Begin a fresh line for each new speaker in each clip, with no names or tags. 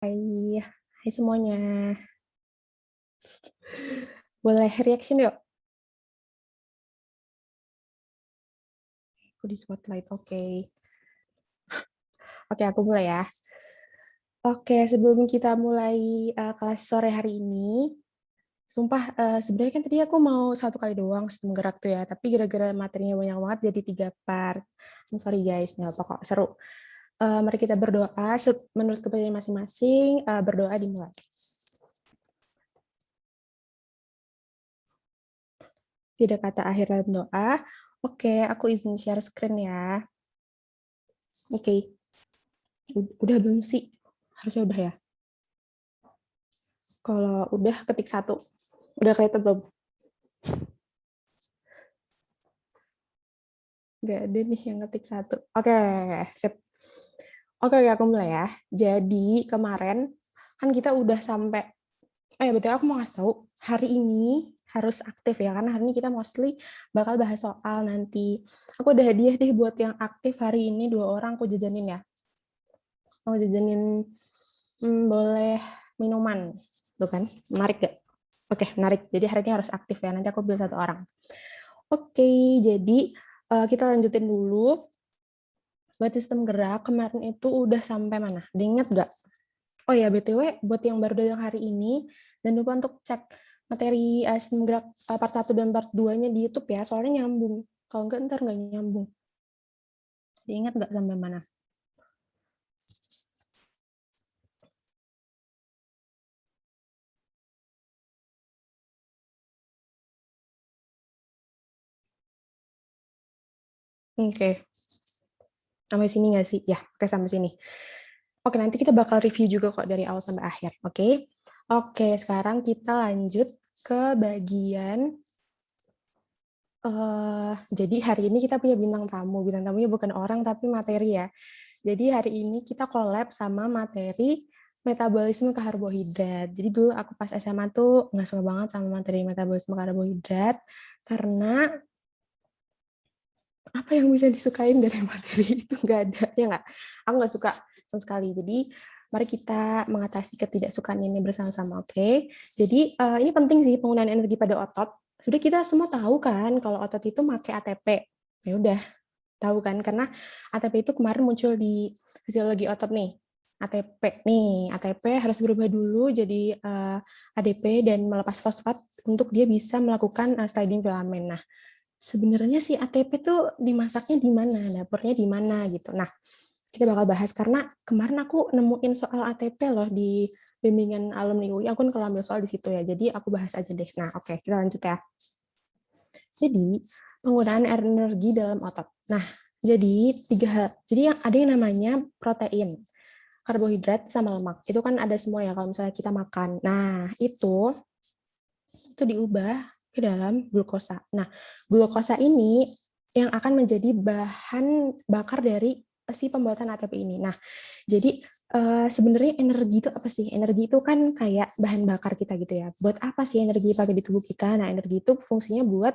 Hai, hai semuanya. Boleh reaction yuk? Aku di spotlight, oke. Oke, aku mulai ya. Oke, sebelum kita mulai kelas sore hari ini, sumpah sebenarnya kan tadi aku mau 1 kali doang sistem gerak tuh ya, tapi gara-gara materinya banyak banget jadi 3 part. I'm sorry guys, nggak apa kok, seru. Mari kita berdoa, menurut kepercayaan masing-masing, berdoa dimulai. Tidak kata akhir dalam doa. Oke, aku izin share screen ya. Oke, udah belum sih? Harusnya udah ya. Kalau udah ketik 1. Udah kelihatan belum? Nggak ada nih yang ketik 1. Oke, sip. Oke, aku mulai ya. Jadi kemarin kan kita udah sampai, betul aku mau ngasih tahu, hari ini harus aktif ya, karena hari ini kita mostly bakal bahas soal nanti. Aku ada hadiah deh buat yang aktif hari ini, 2 orang aku jajanin ya. Mau jajanin, boleh minuman. Tuh kan, menarik gak? Oke, menarik. Jadi hari ini harus aktif ya, nanti aku beli 1 orang. Oke, jadi kita lanjutin dulu. Buat sistem gerak, kemarin itu udah sampai mana? Diingat nggak? Oh ya, BTW, buat yang baru datang hari ini, jangan lupa untuk cek materi sistem gerak part 1 dan part 2-nya di YouTube ya, soalnya nyambung. Kalau nggak, ntar nggak nyambung. Diingat nggak sampai mana? Oke. Sampai sini nggak sih? Ya, oke sampai sini. Oke, nanti kita bakal review juga kok dari awal sampai akhir, oke? Oke, sekarang kita lanjut ke bagian jadi hari ini kita punya bintang tamu. Bintang tamunya bukan orang tapi materi ya. Jadi hari ini kita collab sama materi metabolisme karbohidrat. Jadi dulu aku pas SMA tuh nggak suka banget sama materi metabolisme karbohidrat karena apa yang bisa disukain dari materi itu nggak ada, ya nggak? Aku nggak suka sama sekali. Jadi mari kita mengatasi ketidaksukaan ini bersama-sama, oke? Jadi ini penting sih penggunaan energi pada otot. Sudah kita semua tahu kan kalau otot itu pakai ATP. Ya udah, tahu kan? Karena ATP itu kemarin muncul di fisiologi otot nih. ATP harus berubah dulu jadi ADP dan melepas fosfat untuk dia bisa melakukan sliding filamen. Nah, sebenarnya si ATP tuh dimasaknya di mana, dapurnya di mana gitu. Nah, kita bakal bahas karena kemarin aku nemuin soal ATP loh di bimbingan alumni UI. Aku kan kalau ambil soal di situ ya. Jadi aku bahas aja deh. Nah, oke, kita lanjut ya. Jadi, penggunaan energi dalam otot. Nah, jadi Jadi yang ada yang namanya protein, karbohidrat sama lemak. Itu kan ada semua ya kalau misalnya kita makan. Nah, itu diubah ke dalam glukosa. Nah, glukosa ini yang akan menjadi bahan bakar dari si pembuatan ATP ini. Nah, jadi sebenarnya energi itu apa sih? Energi itu kan kayak bahan bakar kita gitu ya. Buat apa sih energi pakai di tubuh kita? Nah, energi itu fungsinya buat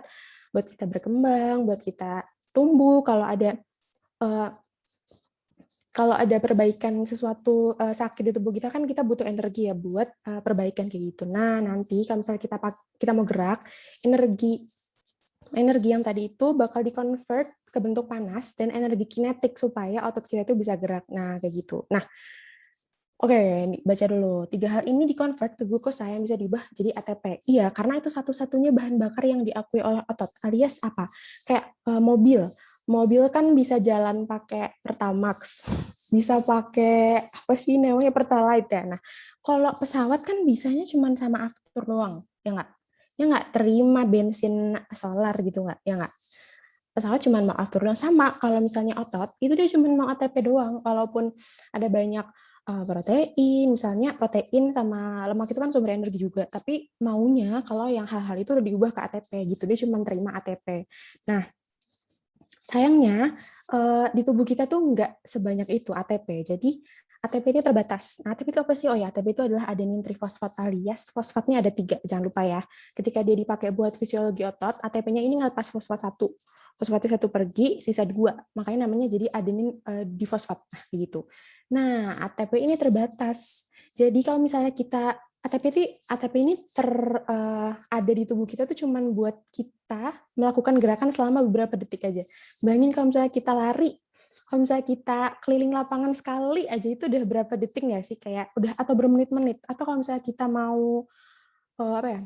kita berkembang, buat kita tumbuh. Eh, kalau ada perbaikan sesuatu sakit di tubuh kita kan kita butuh energi ya buat perbaikan kayak gitu. Nah, nanti kalau misalnya kita mau gerak, energi yang tadi itu bakal dikonvert ke bentuk panas dan energi kinetik supaya otot kita itu bisa gerak. Nah, kayak gitu. Nah, oke, baca dulu. 3 hal ini dikonvert ke glukosa yang bisa diubah jadi ATP. Iya, karena itu satu-satunya bahan bakar yang diakui oleh otot. Alias apa? Kayak mobil. Mobil kan bisa jalan pakai Pertamax, bisa pakai apa sih namanya Pertalite ya. Nah, kalau pesawat kan bisanya cuma sama aftur doang, ya nggak? Ya nggak terima bensin solar gitu nggak? Ya nggak? Pesawat cuma mau aftur doang. Sama kalau misalnya otot, itu dia cuma mau ATP doang. Walaupun ada banyak protein, misalnya protein sama lemak itu kan sumber energi juga, tapi maunya kalau yang hal-hal itu udah diubah ke ATP gitu, dia cuma terima ATP. Nah, Sayangnya, di tubuh kita tuh nggak sebanyak itu ATP. Jadi ATP ini terbatas. Nah, ATP itu apa sih? Oh ya, ATP itu adalah adenin trifosfat alias fosfatnya ada 3, jangan lupa ya. Ketika dia dipakai buat fisiologi otot, ATP-nya ini ngelepas fosfat 1. Fosfatnya 1 pergi, sisa 2. Makanya namanya jadi adenin difosfat. Nah, gitu. Nah, ATP ini terbatas. Jadi kalau misalnya kita ATP ini ada di tubuh kita tuh cuman buat kita melakukan gerakan selama beberapa detik aja. Bayangin kalau misalnya kita lari, kalau misalnya kita keliling lapangan sekali aja itu udah berapa detik nggak sih? Kayak udah atau bermenit-menit. Atau kalau misalnya kita mau apa ya?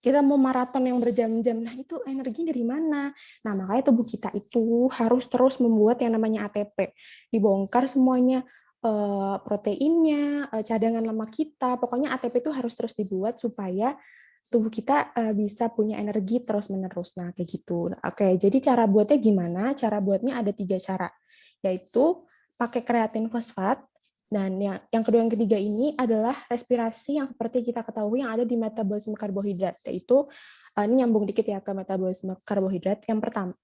Kita mau maraton yang berjam-jam, nah itu energi dari mana? Nah, makanya tubuh kita itu harus terus membuat yang namanya ATP. Dibongkar semuanya, proteinnya, cadangan lemak kita, pokoknya ATP itu harus terus dibuat supaya tubuh kita bisa punya energi terus-menerus. Nah, kayak gitu. Oke, jadi cara buatnya gimana? Cara buatnya ada 3 cara, yaitu pakai kreatin fosfat, dan yang kedua, yang ketiga ini adalah respirasi yang seperti kita ketahui yang ada di metabolisme karbohidrat, yaitu ini nyambung dikit ya ke metabolisme karbohidrat.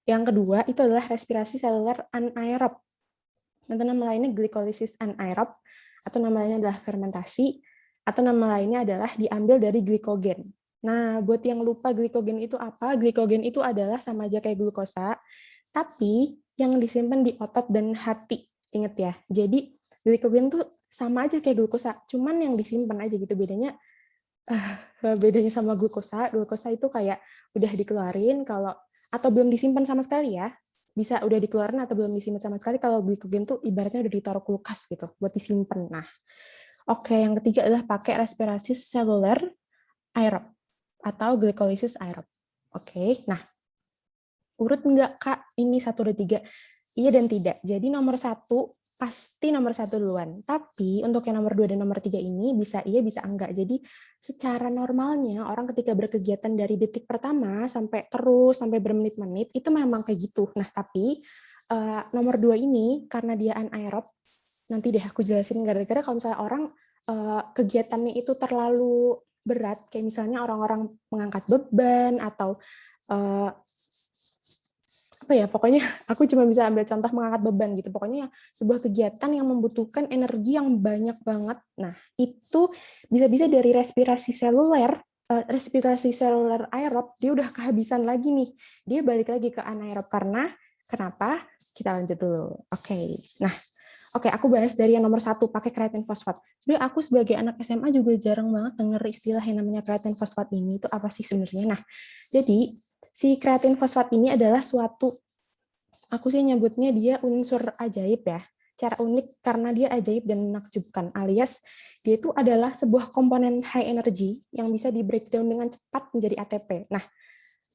Yang kedua itu adalah respirasi seluler anaerob. Nanti nama lainnya glikolisis anaerob, atau namanya adalah fermentasi, atau nama lainnya adalah diambil dari glikogen. Nah, buat yang lupa glikogen itu apa? Glikogen itu adalah sama aja kayak glukosa, tapi yang disimpan di otot dan hati. Ingat ya. Jadi glikogen tuh sama aja kayak glukosa, cuman yang disimpan aja gitu. Bedanya sama glukosa itu kayak udah dikeluarin kalau atau belum disimpan sama sekali ya. Bisa udah dikeluarin atau belum disimpan sama sekali. Kalau glikogen tuh ibaratnya udah ditaruh kulkas gitu buat disimpan. Nah, oke, yang ketiga adalah pakai respirasi seluler aerob atau glikolisis aerob. Oke, nah urut enggak Kak? Ini 1, 2, 3. Iya dan tidak. Jadi nomor 1 pasti nomor 1 duluan. Tapi untuk yang nomor 2 dan nomor 3 ini bisa iya bisa enggak. Jadi secara normalnya orang ketika berkegiatan dari detik pertama sampai bermenit-menit itu memang kayak gitu. Nah, tapi nomor 2 ini karena dia anaerob, nanti deh aku jelasin gara-gara kalau misalnya orang kegiatannya itu terlalu berat, kayak misalnya orang-orang mengangkat beban atau uh, apa ya, pokoknya aku cuma bisa ambil contoh mengangkat beban gitu. Pokoknya sebuah kegiatan yang membutuhkan energi yang banyak banget. Nah, itu bisa-bisa dari respirasi seluler aerob, dia udah kehabisan lagi nih. Dia balik lagi ke anaerob karena kenapa? Kita lanjut dulu. Oke. Nah, aku bahas dari yang nomor 1, pakai kreatin fosfat. Sebenarnya aku sebagai anak SMA juga jarang banget denger istilah yang namanya kreatin fosfat ini. Itu apa sih sebenarnya? Nah, jadi si kreatin fosfat ini adalah suatu, aku sih nyebutnya dia unsur ajaib ya. Cara unik karena dia ajaib dan menakjubkan, alias dia itu adalah sebuah komponen high energy yang bisa di breakdown dengan cepat menjadi ATP. Nah,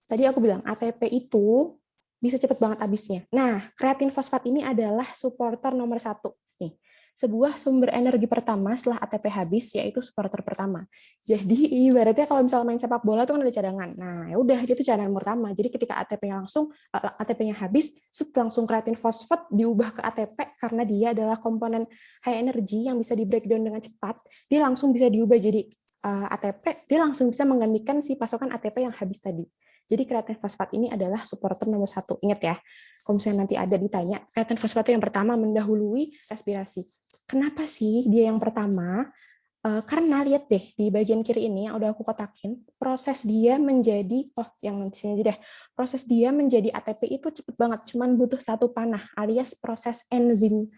tadi aku bilang ATP itu bisa cepat banget habisnya. Nah, kreatin fosfat ini adalah supporter nomor 1. Nih, sebuah sumber energi pertama setelah ATP habis, yaitu supporter pertama. Jadi, ibaratnya kalau misalnya main sepak bola itu kan ada cadangan. Nah, ya udah, itu cadangan pertama. Jadi, ketika ATP-nya habis, langsung kreatin fosfat diubah ke ATP karena dia adalah komponen high energy yang bisa di breakdown dengan cepat. Dia langsung bisa diubah jadi ATP, dia langsung bisa menggantikan si pasokan ATP yang habis tadi. Jadi kreatin fosfat ini adalah supporter nomor 1. Ingat ya, kalau misalnya nanti ada ditanya, kreatin fosfat itu yang pertama mendahului respirasi. Kenapa sih dia yang pertama? Karena lihat deh di bagian kiri ini yang udah aku kotakin, proses dia menjadi, yang di sini aja deh, proses dia menjadi ATP itu cepet banget, cuman butuh 1 panah, alias proses enzim,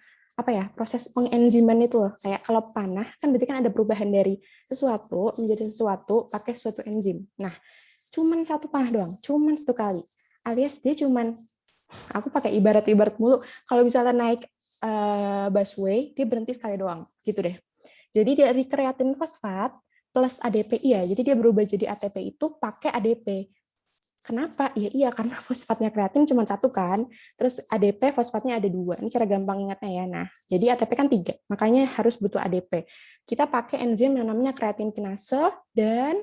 proses pengenziman itu loh. Kayak kalau panah kan berarti kan ada perubahan dari sesuatu menjadi sesuatu pakai suatu enzim. Nah, cuman 1 panah doang, cuman 1 kali, alias dia cuman, aku pakai ibarat mulu, kalau misalnya naik busway dia berhenti sekali doang gitu deh. Jadi dari kreatin fosfat plus ADP, jadi dia berubah jadi ATP itu pakai ADP. Kenapa? Iya, karena fosfatnya kreatin cuma 1 kan, terus ADP fosfatnya ada 2. Ini cara gampang ingatnya ya. Nah, jadi ATP kan 3, makanya harus butuh ADP. Kita pakai enzim yang namanya kreatin kinase, dan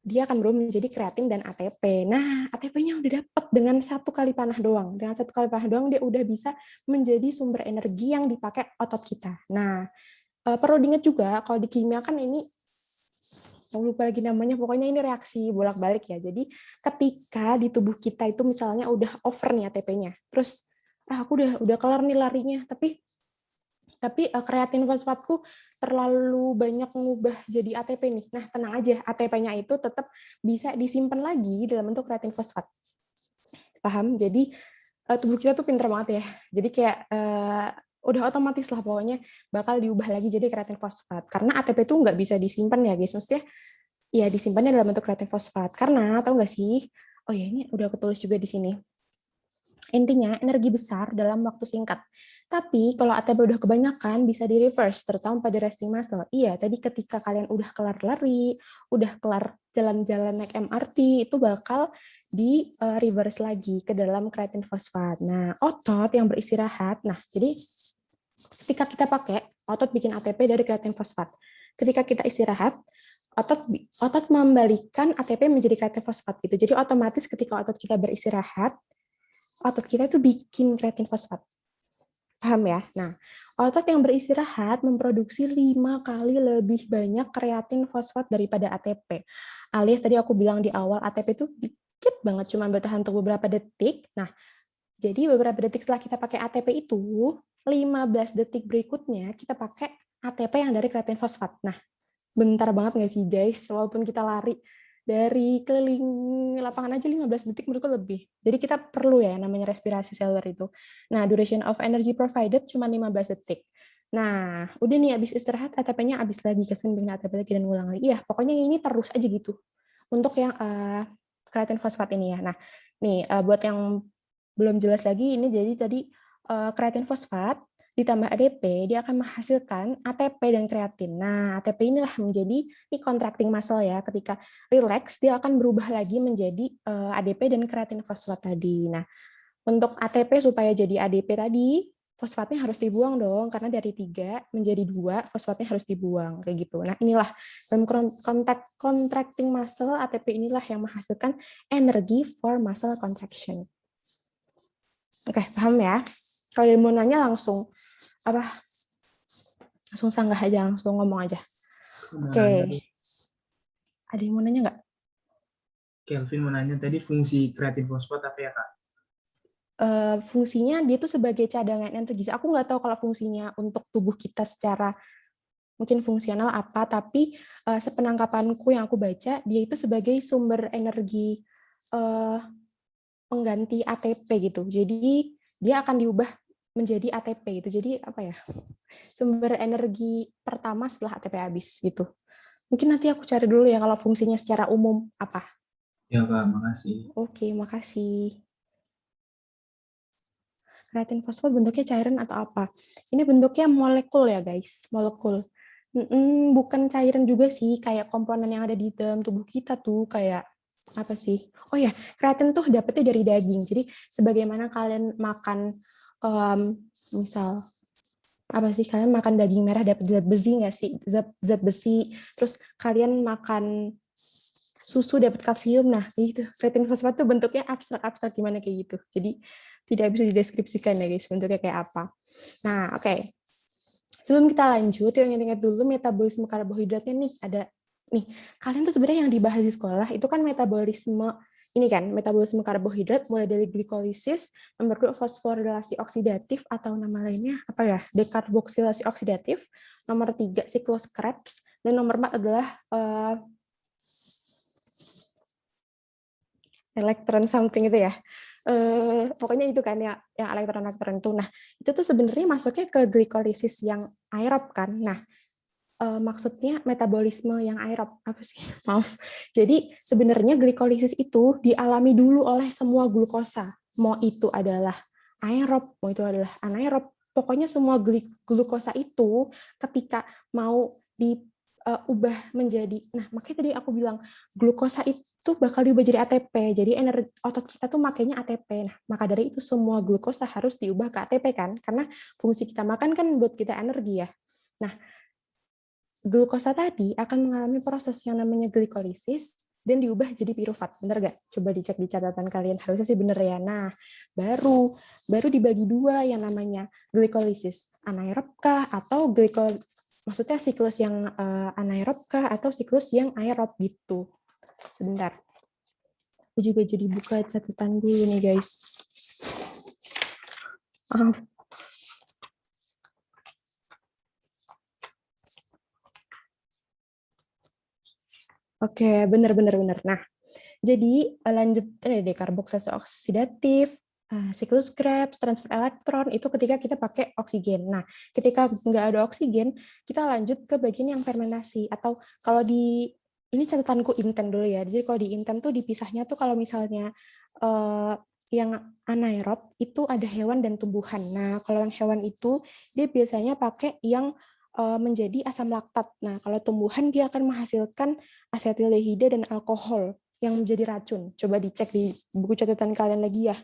dia akan berubah menjadi kreatin dan ATP. Nah, ATP-nya udah dapat dengan 1 kali panah doang. Dengan 1 kali panah doang, dia udah bisa menjadi sumber energi yang dipakai otot kita. Nah, perlu diingat juga, kalau di kimia kan ini lupa lagi namanya, pokoknya ini reaksi bolak-balik ya. Jadi ketika di tubuh kita itu misalnya udah over nih ATP-nya, terus aku udah kelar nih larinya, tapi kreatin fosfatku terlalu banyak mengubah jadi ATP nih. Nah, tenang aja, ATP-nya itu tetap bisa disimpan lagi dalam bentuk kreatin fosfat. Paham? Jadi tubuh kita tuh pinter banget ya. Jadi kayak udah otomatis lah pokoknya bakal diubah lagi jadi kreatin fosfat. Karena ATP itu nggak bisa disimpan ya guys. Maksudnya ya disimpannya dalam bentuk kreatin fosfat. Karena tahu nggak sih? Oh ya, ini udah ketulis juga di sini. Intinya energi besar dalam waktu singkat. Tapi kalau ATP udah kebanyakan bisa di reverse, terutama pada resting muscle. Iya, tadi ketika kalian udah kelar lari, udah kelar jalan-jalan naik MRT, itu bakal di reverse lagi ke dalam kreatin fosfat. Nah, otot yang beristirahat. Nah, jadi ketika kita pakai, otot bikin ATP dari kreatin fosfat. Ketika kita istirahat, otot membalikan ATP menjadi kreatin fosfat gitu. Jadi otomatis ketika otot kita beristirahat, otot kita itu bikin kreatin fosfat. Paham ya? Nah, otot yang beristirahat memproduksi 5 kali lebih banyak kreatin fosfat daripada ATP. Alias tadi aku bilang di awal, ATP itu dikit banget, cuma bertahan untuk beberapa detik. Nah, jadi beberapa detik setelah kita pakai ATP itu, 15 detik berikutnya kita pakai ATP yang dari kreatin fosfat. Nah, bentar banget nggak sih guys? Walaupun kita lari dari keliling lapangan aja 15 detik menurutku lebih. Jadi kita perlu ya namanya respirasi seluler itu. Nah, duration of energy provided cuma 15 detik. Nah, udah nih habis istirahat ATP-nya habis lagi, kemudian bikin ATP lagi dan ngulang lagi. Iya, pokoknya ini terus aja gitu. Untuk yang kreatin fosfat ini ya. Nah, nih buat yang belum jelas lagi ini jadi tadi kreatin fosfat ditambah ADP, dia akan menghasilkan ATP dan kreatin. Nah, ATP inilah menjadi ini contracting muscle ya. Ketika relax, dia akan berubah lagi menjadi ADP dan kreatin fosfat tadi. Nah, untuk ATP supaya jadi ADP tadi, fosfatnya harus dibuang dong, karena dari 3 menjadi 2, fosfatnya harus dibuang, kayak gitu. Nah, inilah dalam contracting muscle, ATP inilah yang menghasilkan energi for muscle contraction. Oke, paham ya? Kalau mau nanya langsung sanggah aja, langsung ngomong aja. Oke. Ada yang mau nanya nggak?
Kelvin mau nanya tadi fungsi kreatin fosfat apa ya Kak?
Fungsinya dia tuh sebagai cadangan energi. Aku nggak tahu kalau fungsinya untuk tubuh kita secara mungkin fungsional apa, tapi sepenangkapanku yang aku baca, dia itu sebagai sumber energi pengganti ATP gitu. Jadi dia akan diubah menjadi ATP gitu. Jadi apa ya? Sumber energi pertama setelah ATP habis gitu. Mungkin nanti aku cari dulu ya kalau fungsinya secara umum apa.
Ya Kak, makasih.
Oke, makasih. Kreatin fosfat bentuknya cairan atau apa? Ini bentuknya molekul ya guys, molekul. Bukan cairan juga sih, kayak komponen yang ada di dalam tubuh kita tuh kayak apa sih? Oh ya, kreatin tuh dapetnya dari daging. Jadi sebagaimana kalian makan misal apa sih, kalian makan daging merah dapat zat besi nggak sih? Zat besi. Terus kalian makan susu dapat kalsium. Nah, gitu. Kreatin fosfat tuh bentuknya abstrak-abstrak gimana kayak gitu. Jadi tidak bisa dideskripsikan ya guys, bentuknya kayak apa. Nah, oke. Sebelum kita lanjut, yang ingat dulu metabolisme karbohidratnya nih. Ada nih, kalian tuh sebenarnya yang dibahas di sekolah itu kan metabolisme ini kan, metabolisme karbohidrat mulai dari glikolisis, nomor 2 fosforilasi oksidatif atau nama lainnya apa ya? Dekarboksilasi oksidatif, nomor 3 siklus Krebs, dan nomor 4 adalah elektron something itu ya. Pokoknya itu kan ya, yang elektron itu. Nah, itu tuh sebenarnya masuknya ke glikolisis yang aerob kan. Nah, maksudnya metabolisme yang aerob apa sih? Maaf. Jadi sebenarnya glikolisis itu dialami dulu oleh semua glukosa. Mau itu adalah aerob, mau itu adalah anaerob. Pokoknya semua glukosa itu ketika mau diubah menjadi, nah makanya tadi aku bilang glukosa itu bakal diubah jadi ATP. Jadi energi otot kita tuh makainya ATP. Nah, maka dari itu semua glukosa harus diubah ke ATP kan? Karena fungsi kita makan kan buat kita energi ya. Nah, glukosa tadi akan mengalami proses yang namanya glikolisis dan diubah jadi pirufat. Bener nggak? Coba dicek di catatan kalian. Harusnya sih bener ya. Nah, baru dibagi dua yang namanya glikolisis anaerob kah atau maksudnya siklus yang anaerob kah atau siklus yang aerob gitu. Sebentar. Aku juga jadi buka catatan dulu nih, guys. Oke, benar. Nah, jadi lanjut dekarboksilasi oksidatif, siklus Krebs, transfer elektron, itu ketika kita pakai oksigen. Nah, ketika nggak ada oksigen, kita lanjut ke bagian yang fermentasi. Atau kalau ini catatanku inten dulu ya, jadi kalau di inten tuh dipisahnya tuh kalau misalnya yang anaerob itu ada hewan dan tumbuhan. Nah, kalau yang hewan itu, dia biasanya pakai yang menjadi asam laktat. Nah, kalau tumbuhan dia akan menghasilkan asetildehida dan alkohol yang menjadi racun. Coba dicek di buku catatan kalian lagi ya.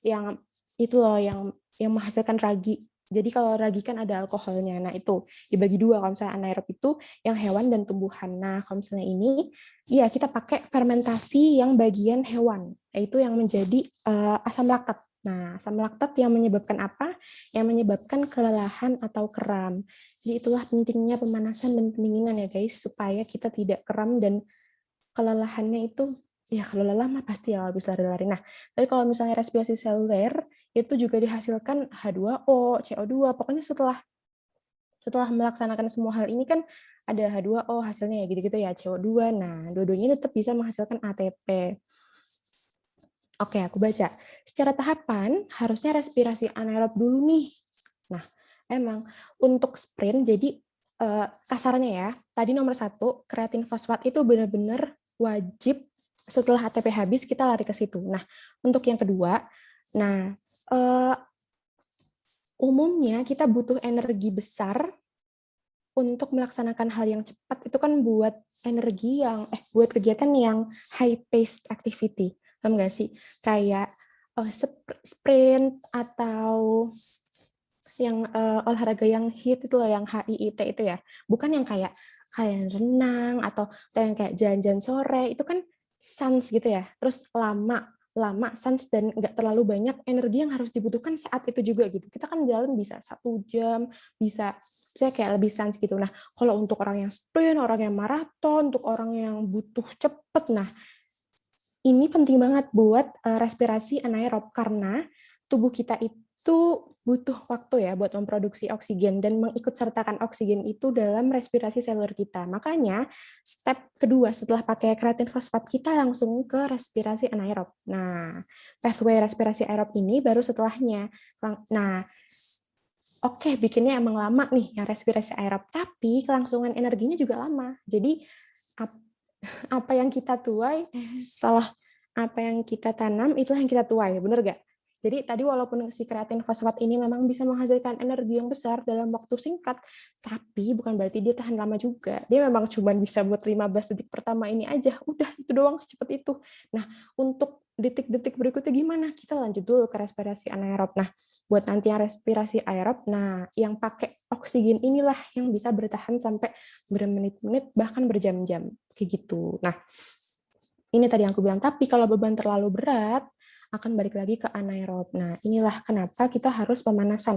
Yang itu loh yang menghasilkan ragi. Jadi kalau ragi kan ada alkoholnya. Nah, itu dibagi dua kalau misalnya anaerob itu yang hewan dan tumbuhan. Nah, kalau misalnya ini iya kita pakai fermentasi yang bagian hewan, yaitu yang menjadi asam laktat. Nah, asam laktat yang menyebabkan apa? Yang menyebabkan kelelahan atau kram. Jadi itulah pentingnya pemanasan dan pendinginan ya guys, supaya kita tidak kram dan kelelahannya itu, ya kalau lelah mah pasti ya habis lari-lari. Nah, tapi kalau misalnya respirasi seluler, itu juga dihasilkan H2O, CO2, pokoknya setelah melaksanakan semua hal ini kan ada H2O hasilnya ya gitu-gitu ya, CO2. Nah, dua-duanya tetap bisa menghasilkan ATP. Oke, aku baca. Secara tahapan, harusnya respirasi anaerob dulu nih. Nah, emang untuk sprint, jadi kasarnya ya, tadi nomor 1, kreatin fosfat itu benar-benar wajib setelah ATP habis, kita lari ke situ. Nah, untuk yang kedua, nah, umumnya kita butuh energi besar untuk melaksanakan hal yang cepat, itu kan buat energi yang, buat kegiatan yang high-paced activity. Paham nggak sih? Kayak sprint atau yang olahraga yang HIIT itu loh, yang HIIT itu ya. Bukan yang kayak renang atau yang kayak jalan-jalan sore, itu kan sans gitu ya. Terus lama sans dan nggak terlalu banyak energi yang harus dibutuhkan saat itu juga gitu. Kita kan jalan bisa 1 jam, bisa saya kayak lebih sans gitu. Nah, kalau untuk orang yang sprint, orang yang maraton, untuk orang yang butuh cepet, nah ini penting banget buat respirasi anaerob karena tubuh kita itu butuh waktu ya buat memproduksi oksigen dan mengikutsertakan oksigen itu dalam respirasi seluler kita. Makanya step kedua setelah pakai kreatin fosfat kita langsung ke respirasi anaerob. Nah, pathway respirasi aerob ini baru setelahnya. Nah, oke, bikinnya emang lama nih yang respirasi aerob, tapi kelangsungan energinya juga lama. Jadi apa yang kita tuai, apa yang kita tanam itulah yang kita tuai, bener gak? Jadi tadi walaupun si kreatin fosfat ini memang bisa menghasilkan energi yang besar dalam waktu singkat, tapi bukan berarti dia tahan lama juga. Dia memang cuma bisa buat 15 detik pertama ini aja, udah itu doang secepat itu. Nah, untuk detik-detik berikutnya gimana? Kita lanjut dulu ke respirasi anaerob. Nah, buat nanti yang respirasi aerob, nah yang pakai oksigen inilah yang bisa bertahan sampai bermenit-menit bahkan berjam-jam kayak gitu. Nah, ini tadi yang aku bilang, tapi kalau beban terlalu berat, akan balik lagi ke anaerob. Nah, inilah kenapa kita harus pemanasan.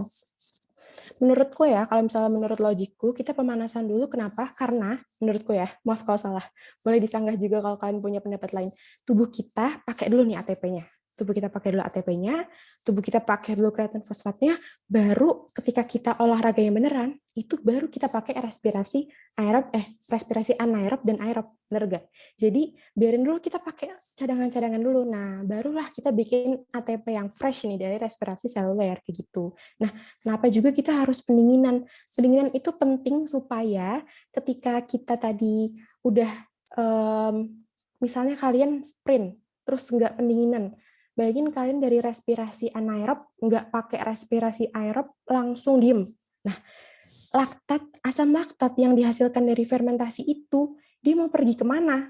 Menurutku ya, kalau misalnya menurut logikku, kita pemanasan dulu. Kenapa? Karena, menurutku ya, maaf kalau salah, boleh disanggah juga kalau kalian punya pendapat lain. Tubuh kita pakai dulu nih ATP-nya. Tubuh kita pakai dulu ATP-nya, tubuh kita pakai dulu kreatin fosfatnya, baru ketika kita olahraga yang beneran, itu baru kita pakai respirasi anaerob dan aerob, bener gak? Jadi biarin dulu kita pakai cadangan-cadangan dulu, nah barulah kita bikin ATP yang fresh nih dari respirasi seluler kayak gitu. Nah, kenapa juga kita harus pendinginan? Pendinginan itu penting supaya ketika kita tadi udah misalnya kalian sprint terus nggak pendinginan, bayangin kalian dari respirasi anaerob nggak pakai respirasi aerob langsung diem. Nah, asam laktat yang dihasilkan dari fermentasi itu, dia mau pergi kemana?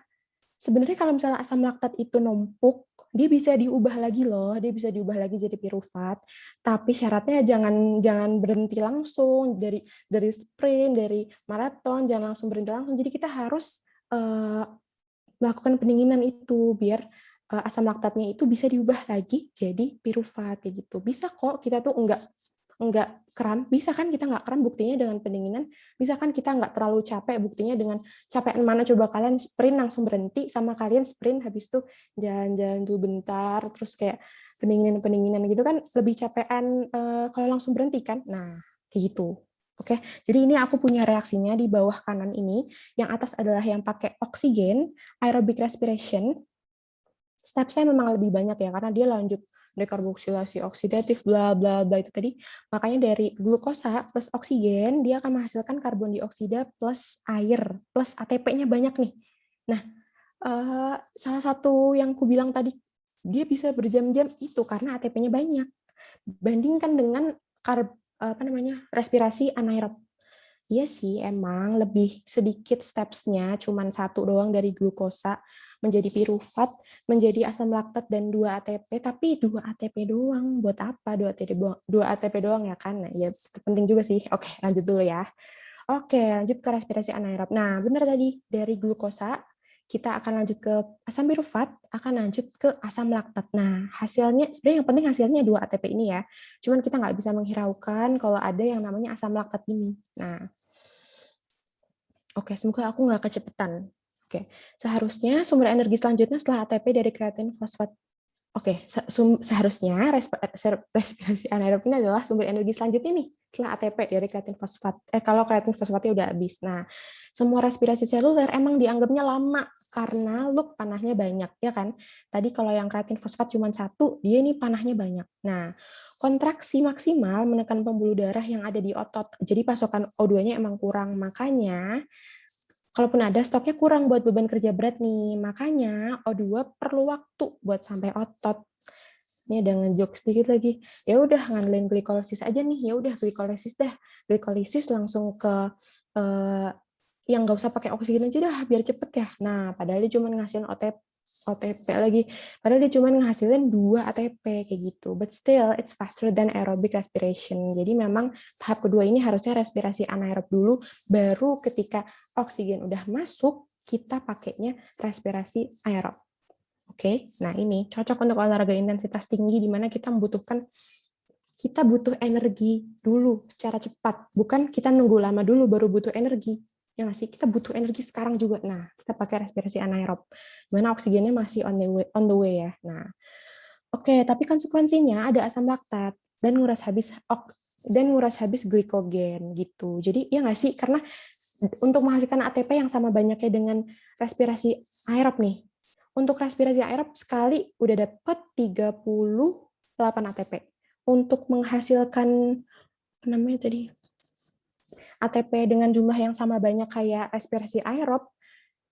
Sebenarnya kalau misalnya asam laktat itu numpuk, dia bisa diubah lagi loh, dia bisa diubah lagi jadi piruvat. Tapi syaratnya jangan berhenti langsung dari sprint, dari maraton, jangan langsung berhenti langsung. Jadi kita harus melakukan pendinginan itu biar asam laktatnya itu bisa diubah lagi jadi piruvat kayak gitu. Bisa kok, kita tuh nggak kram, bisa kan kita nggak kram, buktinya dengan pendinginan, bisa kan kita nggak terlalu capek, buktinya dengan capek mana coba kalian sprint langsung berhenti, sama kalian sprint habis itu jalan-jalan dulu bentar, terus kayak pendinginan gitu kan lebih capean kalau langsung berhenti kan, nah kayak gitu. Oke, jadi ini aku punya reaksinya di bawah kanan ini, yang atas adalah yang pakai oksigen, aerobic respiration. Step-nya memang lebih banyak ya, karena dia lanjut dekarboksilasi oksidatif, bla bla bla itu tadi. Makanya dari glukosa plus oksigen, dia akan menghasilkan karbon dioksida plus air, plus ATP-nya banyak nih. Nah, salah satu yang ku bilang tadi, dia bisa berjam-jam itu karena ATP-nya banyak. Bandingkan dengan respirasi anaerob. Iya sih, emang lebih sedikit steps-nya, cuman satu doang dari glukosa menjadi pirufat, menjadi asam laktat dan 2 ATP, tapi 2 ATP doang. Buat apa 2 ATP doang? 2 ATP doang ya kan? Nah, ya penting juga sih. Oke, lanjut dulu ya. Oke, lanjut ke respirasi anaerob. Nah, benar tadi, dari glukosa kita akan lanjut ke asam pirufat, akan lanjut ke asam laktat. Nah, hasilnya, sebenarnya yang penting hasilnya 2 ATP ini ya. Cuman kita nggak bisa menghiraukan kalau ada yang namanya asam laktat ini. Nah, oke, semoga aku nggak kecepetan. Oke, seharusnya sumber energi selanjutnya setelah ATP dari kreatin fosfat. Oke, seharusnya respirasi anaerob ini adalah sumber energi selanjutnya nih, setelah ATP dari kreatin fosfat. Kalau kreatin fosfatnya udah habis. Nah, semua respirasi seluler emang dianggapnya lama karena loop panahnya banyak, ya kan? Tadi kalau yang kreatin fosfat cuma satu, dia ini panahnya banyak. Nah, kontraksi maksimal menekan pembuluh darah yang ada di otot. Jadi pasokan O2-nya emang kurang. Makanya kalaupun ada, stoknya kurang buat beban kerja berat nih. Makanya O2 perlu waktu buat sampai otot. Ini ada ngejok sedikit lagi. Ya udah ngandelin glikolisis aja nih. Ya udah glikolisis dah. Glikolisis langsung ke yang nggak usah pakai oksigen aja dah biar cepet ya. Nah, padahal dia cuma ngasilin OTP lagi. Padahal dia cuma ngehasilin 2 ATP kayak gitu. But still, it's faster than aerobic respiration. Jadi memang tahap kedua ini harusnya respirasi anaerob dulu, baru ketika oksigen udah masuk, kita pakainya respirasi aerob. Oke, nah ini cocok untuk olahraga intensitas tinggi di mana kita butuh energi dulu secara cepat, bukan kita nunggu lama dulu baru butuh energi. Ya nggak sih, kita butuh energi sekarang juga. Nah, kita pakai respirasi anaerob, mana oksigennya masih on the way ya. Nah, oke, tapi konsekuensinya ada asam laktat dan nguras habis glikogen gitu. Jadi ya nggak sih, karena untuk menghasilkan ATP yang sama banyaknya dengan respirasi aerob nih. Untuk respirasi aerob sekali udah dapat 38 ATP. Untuk menghasilkan namanya tadi ATP dengan jumlah yang sama banyak kayak respirasi aerob,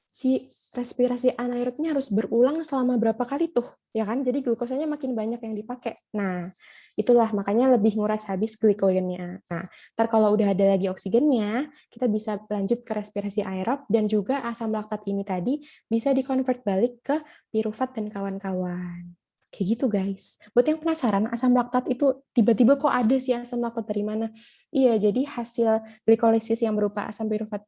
si respirasi anaerobnya harus berulang selama berapa kali tuh, ya kan? Jadi glukosanya makin banyak yang dipakai. Nah, itulah makanya lebih nguras habis glikogennya. Nah, ntar kalau udah ada lagi oksigennya, kita bisa lanjut ke respirasi aerob dan juga asam laktat ini tadi bisa dikonvert balik ke pirufat dan kawan-kawan. Kayak gitu guys. Buat yang penasaran, asam laktat itu tiba-tiba kok ada sih asam laktat dari mana? Iya, jadi hasil glikolisis yang berupa asam pirufat,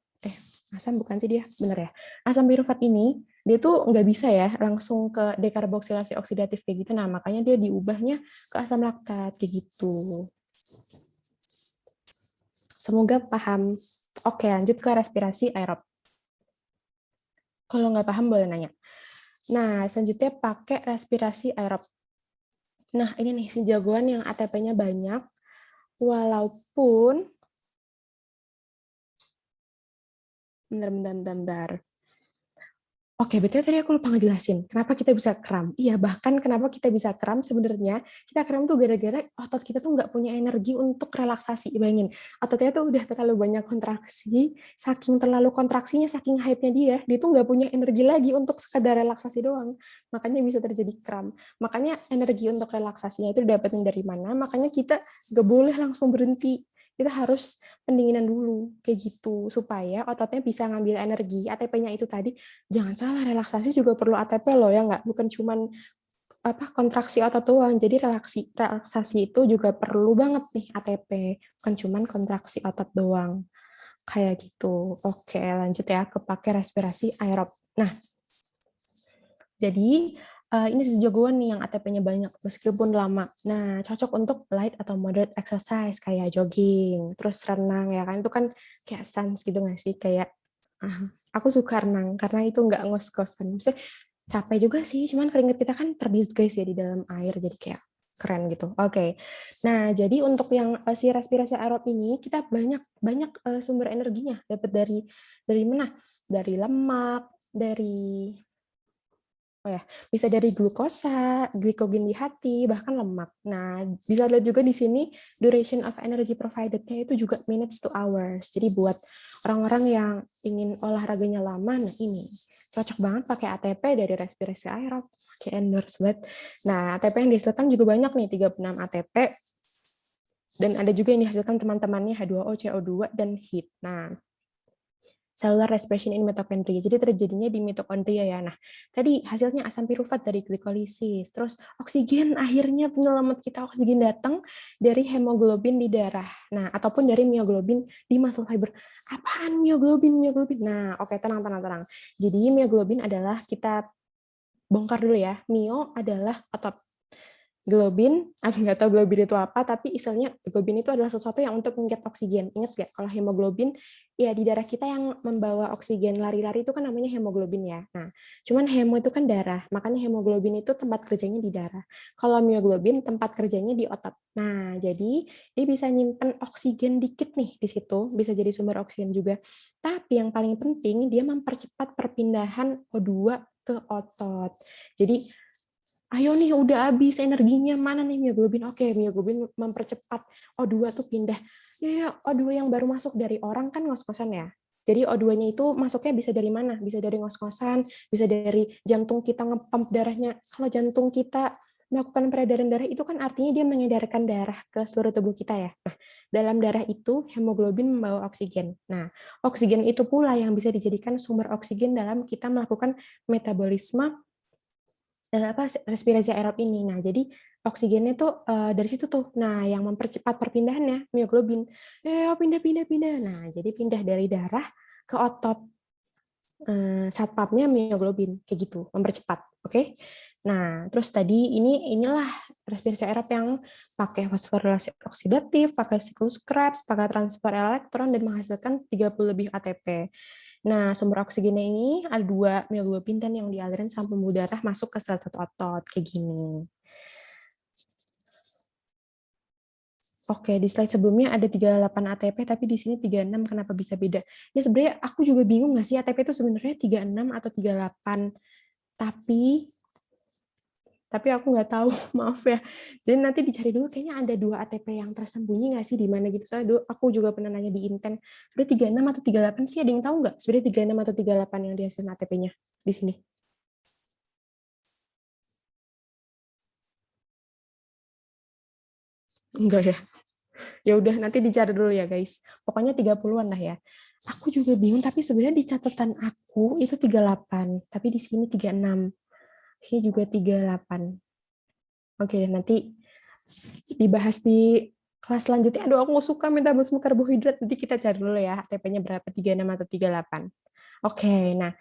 asam bukan sih dia, bener ya? Asam pirufat ini, dia tuh nggak bisa ya langsung ke dekarboksilasi oksidatif kayak gitu. Nah, makanya dia diubahnya ke asam laktat kayak gitu. Semoga paham. Oke, lanjut ke respirasi aerob. Kalau nggak paham boleh nanya. Nah, selanjutnya pakai respirasi aerob. Nah, ini nih si jagoan yang ATP-nya banyak, walaupun bentar. Oke, betul tadi aku lupa ngejelasin kenapa kita bisa kram. Iya, bahkan kenapa kita bisa kram sebenarnya, kita kram tuh gara-gara otot kita tuh nggak punya energi untuk relaksasi. Bayangin, ototnya tuh udah terlalu banyak kontraksi, saking terlalu kontraksinya, saking hype-nya dia tuh nggak punya energi lagi untuk sekedar relaksasi doang. Makanya bisa terjadi kram. Makanya energi untuk relaksasinya itu didapetin dari mana, makanya kita nggak boleh langsung berhenti. Kita harus pendinginan dulu, kayak gitu, supaya ototnya bisa ngambil energi. ATP-nya itu tadi, jangan salah, relaksasi juga perlu ATP loh, ya nggak? Bukan cuman kontraksi otot doang. Jadi relaksasi itu juga perlu banget nih ATP, bukan cuman kontraksi otot doang. Kayak gitu. Oke, lanjut ya ke pakai respirasi aerob. Nah, jadi ini sejagoan nih yang ATP-nya banyak meskipun lama. Nah, cocok untuk light atau moderate exercise kayak jogging, terus renang ya kan itu kan kayak sans gitu nggak sih kayak aku suka renang karena itu nggak ngos-ngosan. Maksudnya capek juga sih, cuman keringet kita kan terdisguise ya di dalam air jadi kayak keren gitu. Oke. Nah, jadi untuk yang si respirasi aerob ini kita banyak banyak sumber energinya dapat dari mana? Dari lemak, dari bisa dari glukosa, glikogen di hati, bahkan lemak. Nah, bisa lihat juga di sini duration of energy provided-nya itu juga minutes to hours. Jadi buat orang-orang yang ingin olahraganya lama, nah ini cocok banget pakai ATP dari respirasi aerob, kayak endorse banget. Nah, ATP yang dihasilkan juga banyak nih, 36 ATP, dan ada juga yang dihasilkan teman-temannya H2O, CO2, dan heat. Nah, cellular respiration in mitochondria. Jadi terjadinya di mitokondria ya. Nah, tadi hasilnya asam pirufat dari glikolisis. Terus oksigen akhirnya penyelamat kita oksigen datang dari hemoglobin di darah. Nah, ataupun dari mioglobin di muscle fiber. Apaan mioglobin? Mioglobin. Nah, oke, tenang. Jadi mioglobin adalah kita bongkar dulu ya. Mio adalah otot. Globin, aku nggak tahu globin itu apa, tapi istilahnya globin itu adalah sesuatu yang untuk mengikat oksigen. Ingat nggak, kalau hemoglobin, ya di darah kita yang membawa oksigen lari-lari itu kan namanya hemoglobin ya. Nah, cuman hemo itu kan darah, makanya hemoglobin itu tempat kerjanya di darah. Kalau mioglobin tempat kerjanya di otot. Nah, jadi dia bisa nyimpen oksigen dikit nih di situ, bisa jadi sumber oksigen juga. Tapi yang paling penting, dia mempercepat perpindahan O2 ke otot. Jadi ayo nih udah habis energinya, mana nih mioglobin? Oke, mioglobin mempercepat O2 tuh pindah. Ya, O2 yang baru masuk dari orang kan ngos-ngosan ya. Jadi O2-nya itu masuknya bisa dari mana? Bisa dari ngos-ngosan, bisa dari jantung kita ngepump darahnya. Kalau jantung kita melakukan peredaran darah itu kan artinya dia mengedarkan darah ke seluruh tubuh kita ya. Nah, dalam darah itu hemoglobin membawa oksigen. Nah, oksigen itu pula yang bisa dijadikan sumber oksigen dalam kita melakukan metabolisme respirasi aerob ini. Nah, jadi oksigennya tuh dari situ tuh. Nah, yang mempercepat perpindahannya mioglobin. Pindah. Nah, jadi pindah dari darah ke otot. Satpamnya mioglobin kayak gitu, mempercepat. Oke. Nah, terus tadi inilah respirasi aerob yang pakai fosforilasi oksidatif, pakai siklus Krebs, pakai transfer elektron dan menghasilkan 30 lebih ATP. Nah, sumber oksigennya ini ada 2 mioglobin dan yang dialirin sama pembuluh darah masuk ke sel satu otot kayak gini. Oke, di slide sebelumnya ada 38 ATP, tapi di sini 36, kenapa bisa beda? Ya sebenarnya aku juga bingung nggak sih, ATP itu sebenarnya 36 atau 38, tapi aku nggak tahu, maaf ya. Jadi nanti dicari dulu, kayaknya ada 2 ATP yang tersembunyi nggak sih di mana gitu. Soalnya dulu aku juga pernah nanya di Inten, sebenarnya 36 atau 38 sih, ada yang tahu nggak? Sebenarnya 36 atau 38 yang dihasilkan ATP-nya di sini. Enggak ya? Ya udah nanti dicari dulu ya guys. Pokoknya 30-an lah ya. Aku juga bingung tapi sebenarnya di catatan aku itu 38, tapi di sini 36. Sini juga 38. Oke, nanti dibahas di kelas selanjutnya. Aduh, aku suka metabolisme karbohidrat. Nanti kita cari dulu ya, ATP-nya berapa, 36 atau 38. Oke, nah,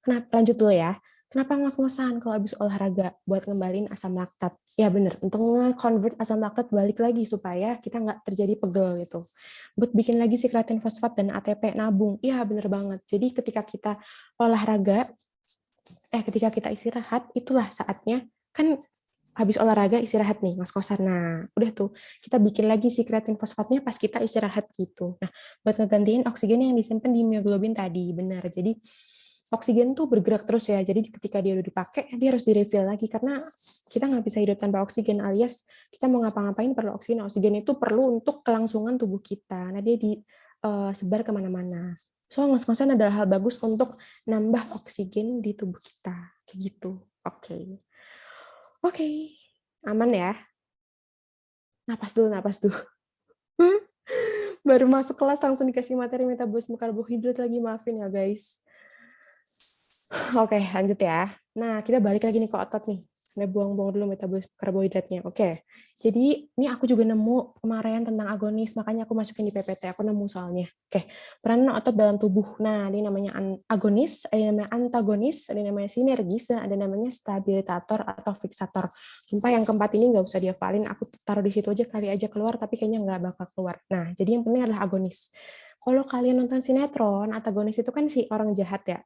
lanjut dulu ya. Kenapa ngos-ngosan kalau habis olahraga? Buat ngembaliin asam laktat. Ya bener, untuk nge-convert asam laktat balik lagi supaya kita nggak terjadi pegel gitu. Buat bikin lagi si kreatin fosfat dan ATP nabung. Iya bener banget. Jadi ketika kita olahraga, ketika kita istirahat, itulah saatnya, kan habis olahraga istirahat nih, ngos-ngosan. Nah, udah tuh, kita bikin lagi si kreatin fosfatnya pas kita istirahat gitu. Nah, buat ngegantiin oksigen yang disimpan di mioglobin tadi, benar. Jadi, oksigen tuh bergerak terus ya, jadi ketika dia udah dipakai, dia harus di-refill lagi, karena kita nggak bisa hidup tanpa oksigen, alias kita mau ngapa-ngapain perlu oksigen. Oksigen itu perlu untuk kelangsungan tubuh kita. Nah, dia disebar kemana-mana. So, ngos-ngosan adalah hal bagus untuk nambah oksigen di tubuh kita. Kayak gitu. Oke. Oke, aman ya. Napas dulu. Baru masuk kelas langsung dikasih materi metabolisme karbohidrat lagi, maafin ya guys. Oke, lanjut ya. Nah, kita balik lagi nih ke otot nih. Ada buang-buang dulu metabolisme karbohidratnya. Oke. Jadi ini aku juga nemu kemarin tentang agonis, makanya aku masukin di PPT. Aku nemu soalnya. Oke. Peranan otot dalam tubuh. Nah, ini namanya agonis, ada namanya antagonis, ada namanya sinergis, dan ada namanya stabilitator atau fiksator. Sumpah yang keempat ini nggak usah dihafalin, aku taruh di situ aja kali aja keluar, tapi kayaknya nggak bakal keluar. Nah, jadi yang penting adalah agonis. Kalau kalian nonton sinetron, antagonis itu kan si orang jahat ya.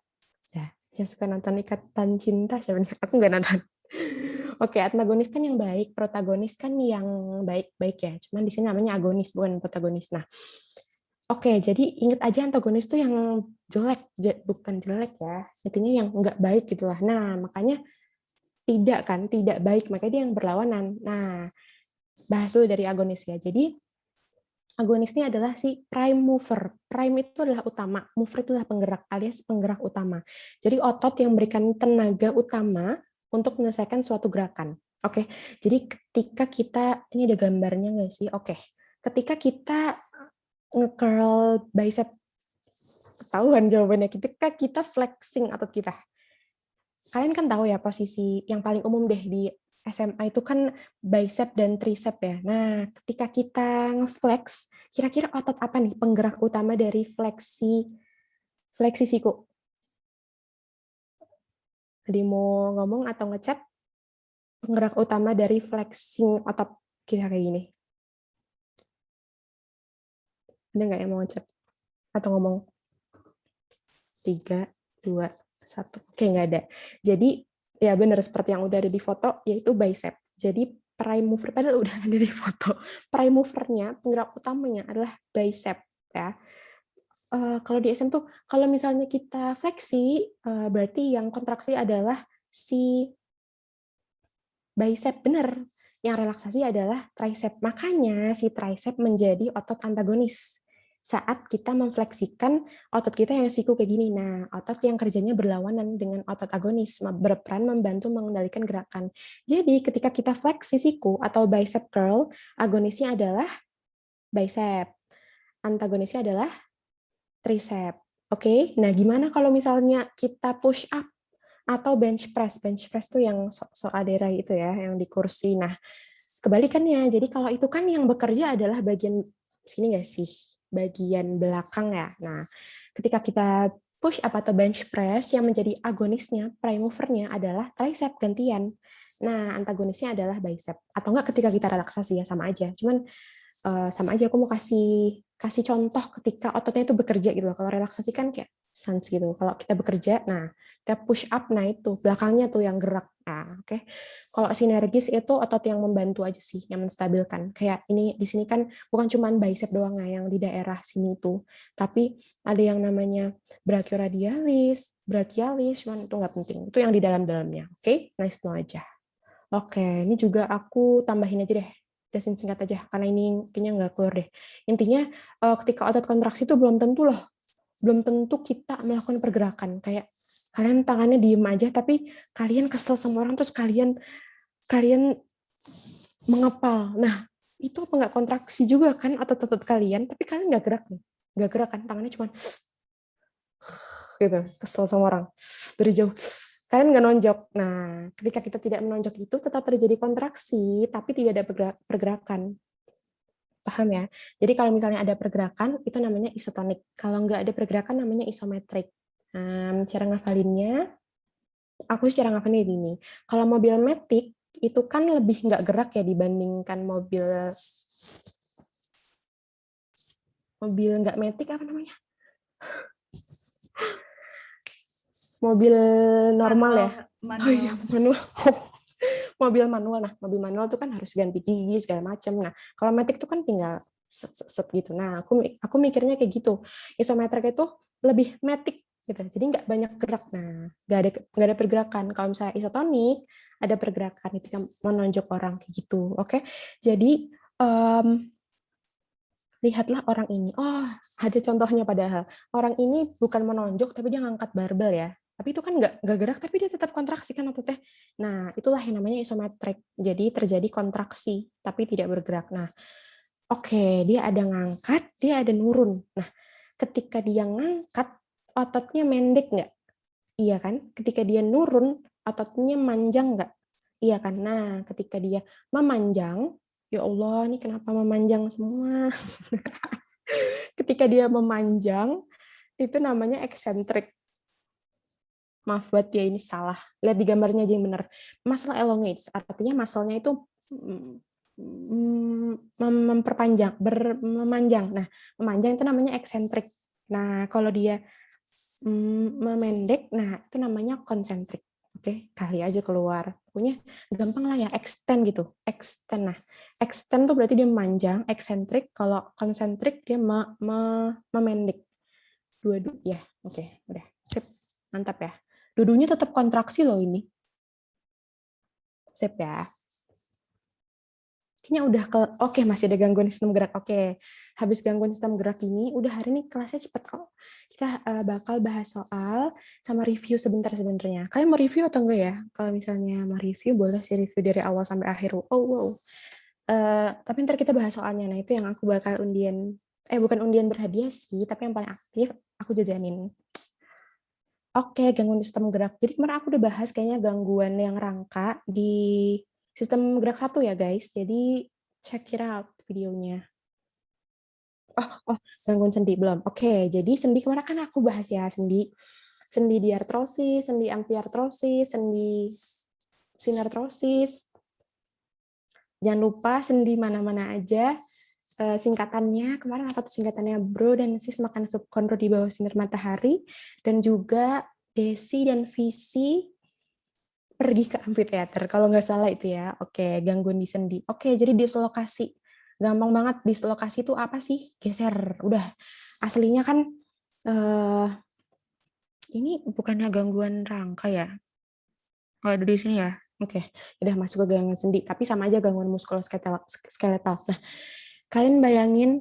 Ya, yang suka nonton Ikatan Cinta sebenarnya. Aku nggak nonton. Oke, antagonis kan yang baik, protagonis kan yang baik-baik ya. Cuman di sini namanya agonis, bukan protagonis. Nah, oke, jadi ingat aja antagonis tuh yang jelek, bukan jelek ya. Intinya yang nggak baik gitulah. Nah, makanya tidak baik, makanya dia yang berlawanan. Nah, bahas dulu dari agonis ya. Jadi agonis ini adalah si prime mover. Prime itu adalah utama, mover itu adalah penggerak alias penggerak utama. Jadi otot yang memberikan tenaga utama untuk menyelesaikan suatu gerakan. Oke, jadi ketika kita, ini ada gambarnya nggak sih? Oke, ketika kita nge-curl bicep, ketahuan jawabannya, ketika kita flexing otot kita. Kalian kan tahu ya posisi yang paling umum deh di SMA itu kan bicep dan tricep ya. Nah, ketika kita nge-flex, kira-kira otot apa nih penggerak utama dari fleksi siku? Jadi mau ngomong atau ngechat, penggerak utama dari flexing otot kita kayak gini. Ada nggak yang mau ngechat atau ngomong? 3, 2, 1. Oke, nggak ada. Jadi, ya benar seperti yang udah ada di foto, yaitu bicep. Jadi, prime mover, padahal udah ada di foto. Prime movernya, penggerak utamanya adalah bicep. Ya. Kalau di SM tuh, kalau misalnya kita fleksi, berarti yang kontraksi adalah si bicep, benar. Yang relaksasi adalah tricep. Makanya si tricep menjadi otot antagonis saat kita memfleksikan otot kita yang siku kayak gini. Nah, otot yang kerjanya berlawanan dengan otot agonis, berperan membantu mengendalikan gerakan. Jadi, ketika kita fleksi siku atau bicep curl, agonisnya adalah bicep. Antagonisnya adalah tricep. Oke, nah gimana kalau misalnya kita push up atau bench press? Bench press tuh yang so adera itu ya, yang di kursi. Nah, kebalikannya. Jadi kalau itu kan yang bekerja adalah bagian sini nggak sih? Bagian belakang ya. Nah, ketika kita push up atau bench press, yang menjadi agonisnya, prime movernya adalah tricep gantian. Nah, antagonisnya adalah bicep. Atau enggak ketika kita relaksasi ya, sama aja. Cuman sama aja aku mau kasih contoh ketika ototnya itu bekerja gitu loh. Kalau relaksasi kan kayak sans gitu. Kalau kita bekerja, nah kita push up, nah itu belakangnya tuh yang gerak. Nah, oke. Kalau sinergis itu otot yang membantu aja sih, yang menstabilkan. Kayak ini di sini kan bukan cuma bicep doang ya yang di daerah sini tuh, tapi ada yang namanya brachioradialis, brachialis, cuman itu nggak penting. Itu yang di dalam-dalamnya. Oke, nice to know aja. Oke, ini juga aku tambahin aja deh. Jelasin singkat aja, karena ini kayaknya nggak keluar deh. Intinya, ketika otot kontraksi itu belum tentu loh. Belum tentu kita melakukan pergerakan. Kayak kalian tangannya diem aja, tapi kalian kesel sama orang, terus kalian mengepal. Nah, itu apa nggak kontraksi juga kan otot-otot kalian, tapi kalian nggak gerak nih. Nggak gerak kan, tangannya cuma gitu, kesel sama orang. Dari jauh, kalian nggak nonjok. Nah, ketika kita tidak menonjok itu tetap terjadi kontraksi, tapi tidak ada pergerakan. Paham ya? Jadi kalau misalnya ada pergerakan, itu namanya isotonik. Kalau nggak ada pergerakan, namanya isometrik. Cara ngafalinnya, aku secara ngafalinnya gini. Kalau mobil matic, itu kan lebih nggak gerak ya dibandingkan mobil nggak matic, apa namanya? Mobil normal ya?
Manual.
Oh iya, manual. Mobil manual. Nah, mobil manual itu kan harus ganti gigi segala macam. Nah, kalau matic itu kan tinggal set gitu. Nah, aku mikirnya kayak gitu. Isometrik itu lebih matic gitu. Jadi nggak banyak gerak. Nah, nggak ada pergerakan. Kalau misalnya isotonik ada pergerakan, itu yang menonjok orang kayak gitu. Oke. Jadi lihatlah orang ini. Oh, ada contohnya padahal. Orang ini bukan menonjok tapi dia ngangkat barbel ya. Tapi itu kan nggak gerak, tapi dia tetap kontraksi kan ototnya. Nah, itulah yang namanya isometrik. Jadi terjadi kontraksi, tapi tidak bergerak. Nah, oke, dia ada ngangkat, dia ada nurun. Nah, ketika dia ngangkat, ototnya mendek nggak? Iya kan? Ketika dia nurun, ototnya manjang nggak? Iya kan? Nah, ketika dia memanjang, ya Allah, ini kenapa memanjang semua? Ketika dia memanjang, itu namanya eksentrik. Maaf buat ya ini salah. Lihat di gambarnya aja yang benar. Muscle elongates, artinya muscle-nya itu memperpanjang, memanjang. Nah, memanjang itu namanya eksentrik. Nah, kalau dia memendek, nah itu namanya konsentrik. Oke, kali aja keluar. Pokoknya gampang lah ya, extend gitu. Extend. Nah, extend tuh berarti dia memanjang, eksentrik. Kalau konsentrik dia memendek. Dua-dua ya. Oke, udah. Sip. Mantap ya. Dua-duanya tetap kontraksi loh ini. Sip ya. Kayaknya udah oke, masih ada gangguan sistem gerak. Oke. Habis gangguan sistem gerak ini, udah hari ini kelasnya cepet kok. Kita bakal bahas soal sama review sebentar sebenarnya. Kalian mau review atau enggak ya? Kalau misalnya mau review, boleh sih review dari awal sampai akhir. Oh, wow. Tapi ntar kita bahas soalnya. Nah, itu yang aku bakal undian. Bukan undian berhadiah sih, tapi yang paling aktif aku jajanin. Oke, gangguan sistem gerak. Jadi kemarin aku udah bahas kayaknya gangguan yang rangka di sistem gerak 1 ya, guys. Jadi check it out videonya. Gangguan sendi belum. Oke, jadi sendi kemarin kan aku bahas ya, sendi diartrosis, sendi amfiartrosis, sendi sinartrosis. Jangan lupa sendi mana-mana aja. Singkatannya, kemarin apa tuh singkatannya? Bro dan sis makan sup konro di bawah sinar matahari, dan juga desi dan visi pergi ke amfiteater. Kalau nggak salah itu ya. Oke, gangguan di sendi. Oke, jadi dislokasi. Gampang banget, dislokasi itu apa sih? Geser. Udah. Aslinya kan ini bukannya gangguan rangka ya? Oh, ada di sini ya. Oke, udah masuk ke gangguan sendi, tapi sama aja gangguan muskuloskeletal. Nah, kalian bayangin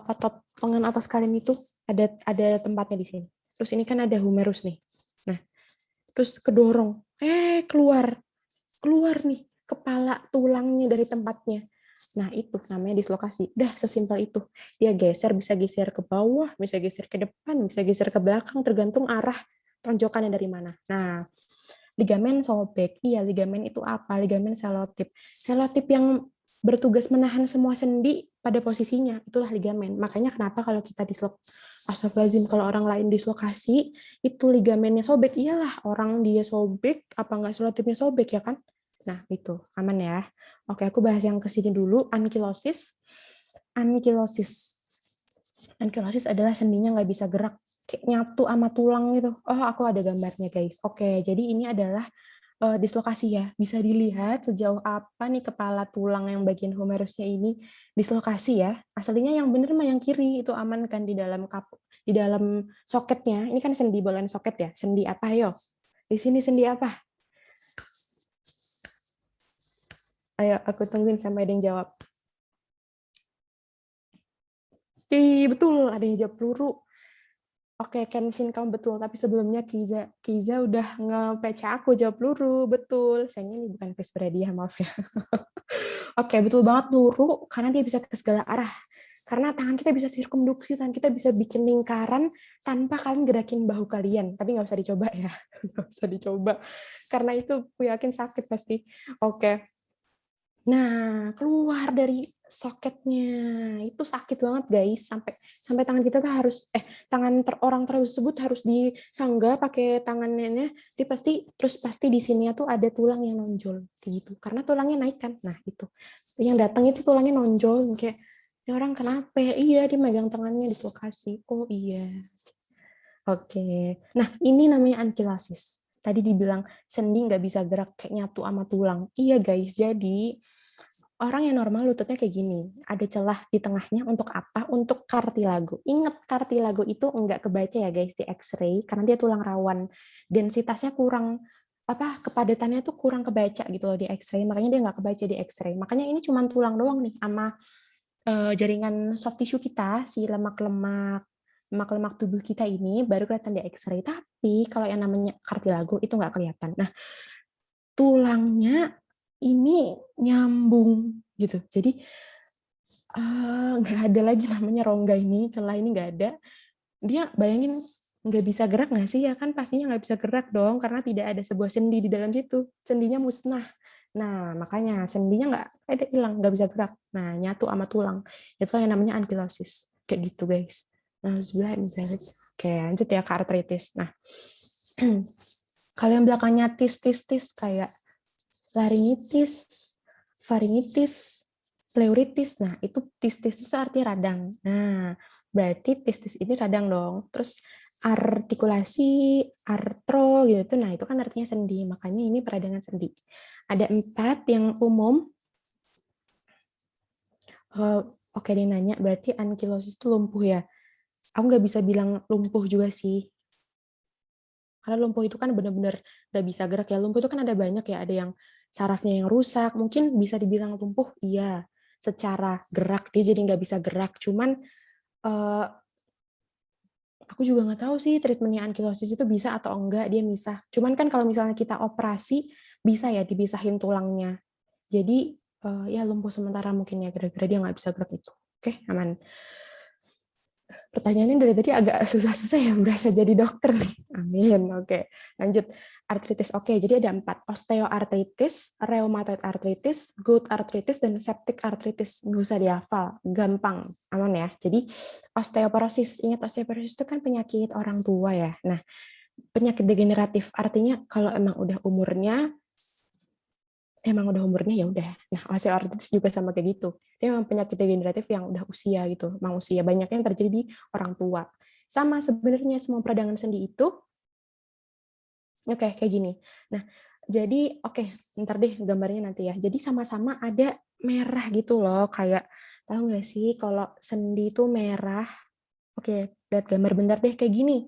otot lengan atas kalian itu ada tempatnya di sini. Terus ini kan ada humerus nih. Nah, terus kedorong, keluar nih kepala tulangnya dari tempatnya. Nah, itu namanya dislokasi. Udah sesimpel itu. Dia bisa geser ke bawah, bisa geser ke depan, bisa geser ke belakang, tergantung arah tonjokannya dari mana. Nah, ligamen sobek. Iya, ligamen itu apa? Ligamen selotip. Selotip yang bertugas menahan semua sendi pada posisinya, itulah ligamen. Makanya kenapa kalau kita astagfirullahaladzim, kalau orang lain dislokasi, itu ligamennya sobek. Iyalah, orang dia sobek, apa nggak selotipnya sobek ya kan? Nah, itu aman ya. Oke, aku bahas yang kesini dulu. Ankilosis. Ankilosis adalah sendinya nggak bisa gerak, kayak nyatu sama tulang gitu. Oh, aku ada gambarnya guys. Oke, jadi ini adalah dislokasi ya. Bisa dilihat sejauh apa nih kepala tulang yang bagian humerusnya ini dislokasi ya. Aslinya yang bener mah yang kiri, itu aman kan di dalam soketnya. Ini kan sendi bolan soket ya. Sendi apa yo? Di sini sendi apa? Ayo aku tungguin sampai ada yang jawab. Betul, ada yang jawab peluru. Oke, Kenshin kamu betul, tapi sebelumnya Kiza udah nge-PC aku jawab peluru, betul. Sayangnya ini bukan quiz berhadiah, maaf ya. Oke, betul banget peluru, karena dia bisa ke segala arah. Karena tangan kita bisa sirkumduksi, tangan kita bisa bikin lingkaran tanpa kalian gerakin bahu kalian. Tapi nggak usah dicoba ya, nggak usah dicoba. Karena itu aku yakin sakit pasti. Oke. Nah, keluar dari soketnya. Itu sakit banget, guys. Sampai tangan kita tuh harus tangan orang tersebut harus disangga pakai tangannya. Dia pasti di sini tuh ada tulang yang nonjol gitu. Karena tulangnya naik kan. Nah, itu. Yang datang itu tulangnya nonjol kayak ini orang kenapa ya? Iya, dia megang tangannya dislokasi. Oh, iya. Oke. Nah, ini namanya ankilosis. Tadi dibilang sendi nggak bisa gerak kayak nyatu sama tulang. Iya guys, jadi orang yang normal lututnya kayak gini. Ada celah di tengahnya untuk apa? Untuk kartilago. Ingat, kartilago itu nggak kebaca ya guys di X-ray, karena dia tulang rawan. Densitasnya kurang, kepadatannya tuh kurang kebaca gitu loh di X-ray, makanya dia nggak kebaca di X-ray. Makanya ini cuma tulang doang nih, sama jaringan soft tissue kita, si lemak-lemak tubuh kita ini baru kelihatan di X-ray. Tapi kalau yang namanya kartilago itu nggak kelihatan. Nah, tulangnya ini nyambung gitu. Jadi nggak ada lagi namanya rongga ini, celah ini nggak ada. Dia bayangin nggak bisa gerak nggak sih? Ya kan pastinya nggak bisa gerak dong, karena tidak ada sebuah sendi di dalam situ. Sendinya musnah. Nah, makanya sendinya ada hilang, nggak bisa gerak. Nah, nyatu sama tulang. Itu yang namanya ankilosis. Kayak gitu, guys. Nah, sebelah oke, lanjut ya ke artritis. Nah, kalau yang belakangnya tis kayak laringitis, faringitis, pleuritis. Nah, itu tis itu artinya radang. Nah, berarti tis ini radang dong. Terus artikulasi, artro gitu. Nah, itu kan artinya sendi. Makanya ini peradangan sendi. Ada 4 yang umum. Oke, dia nanya, berarti ankilosis itu lumpuh ya? Aku nggak bisa bilang lumpuh juga sih. Karena lumpuh itu kan benar-benar nggak bisa gerak ya. Lumpuh itu kan ada banyak ya. Ada yang sarafnya yang rusak. Mungkin bisa dibilang lumpuh, iya. Secara gerak, dia jadi nggak bisa gerak. Cuman aku juga nggak tahu sih treatmentnya ankilosis itu bisa atau enggak, dia misah. Cuman kan kalau misalnya kita operasi, bisa ya dipisahin tulangnya. Jadi ya lumpuh sementara mungkin ya, gara-gara dia nggak bisa gerak itu. Oke, aman. Pertanyaannya dari tadi agak susah-susah ya, berasa jadi dokter nih. Amin. Oke, lanjut. Artritis. Oke, jadi ada 4. Osteoartritis, rheumatoid arthritis, gout arthritis, dan septic arthritis. Nggak usah dihafal, gampang. Aman ya. Jadi osteoporosis. Ingat osteoporosis itu kan penyakit orang tua ya. Nah, penyakit degeneratif. Artinya kalau emang udah umurnya ya udah. Nah, osteoartritis juga sama kayak gitu. Dia memang penyakit degeneratif yang udah usia gitu. Memang usia banyak yang terjadi di orang tua. Sama sebenarnya semua peradangan sendi itu kayak gini. Nah, jadi ntar deh gambarnya nanti ya. Jadi sama-sama ada merah gitu loh, kayak tahu nggak sih kalau sendi itu merah. Oke, lihat gambar bentar deh kayak gini.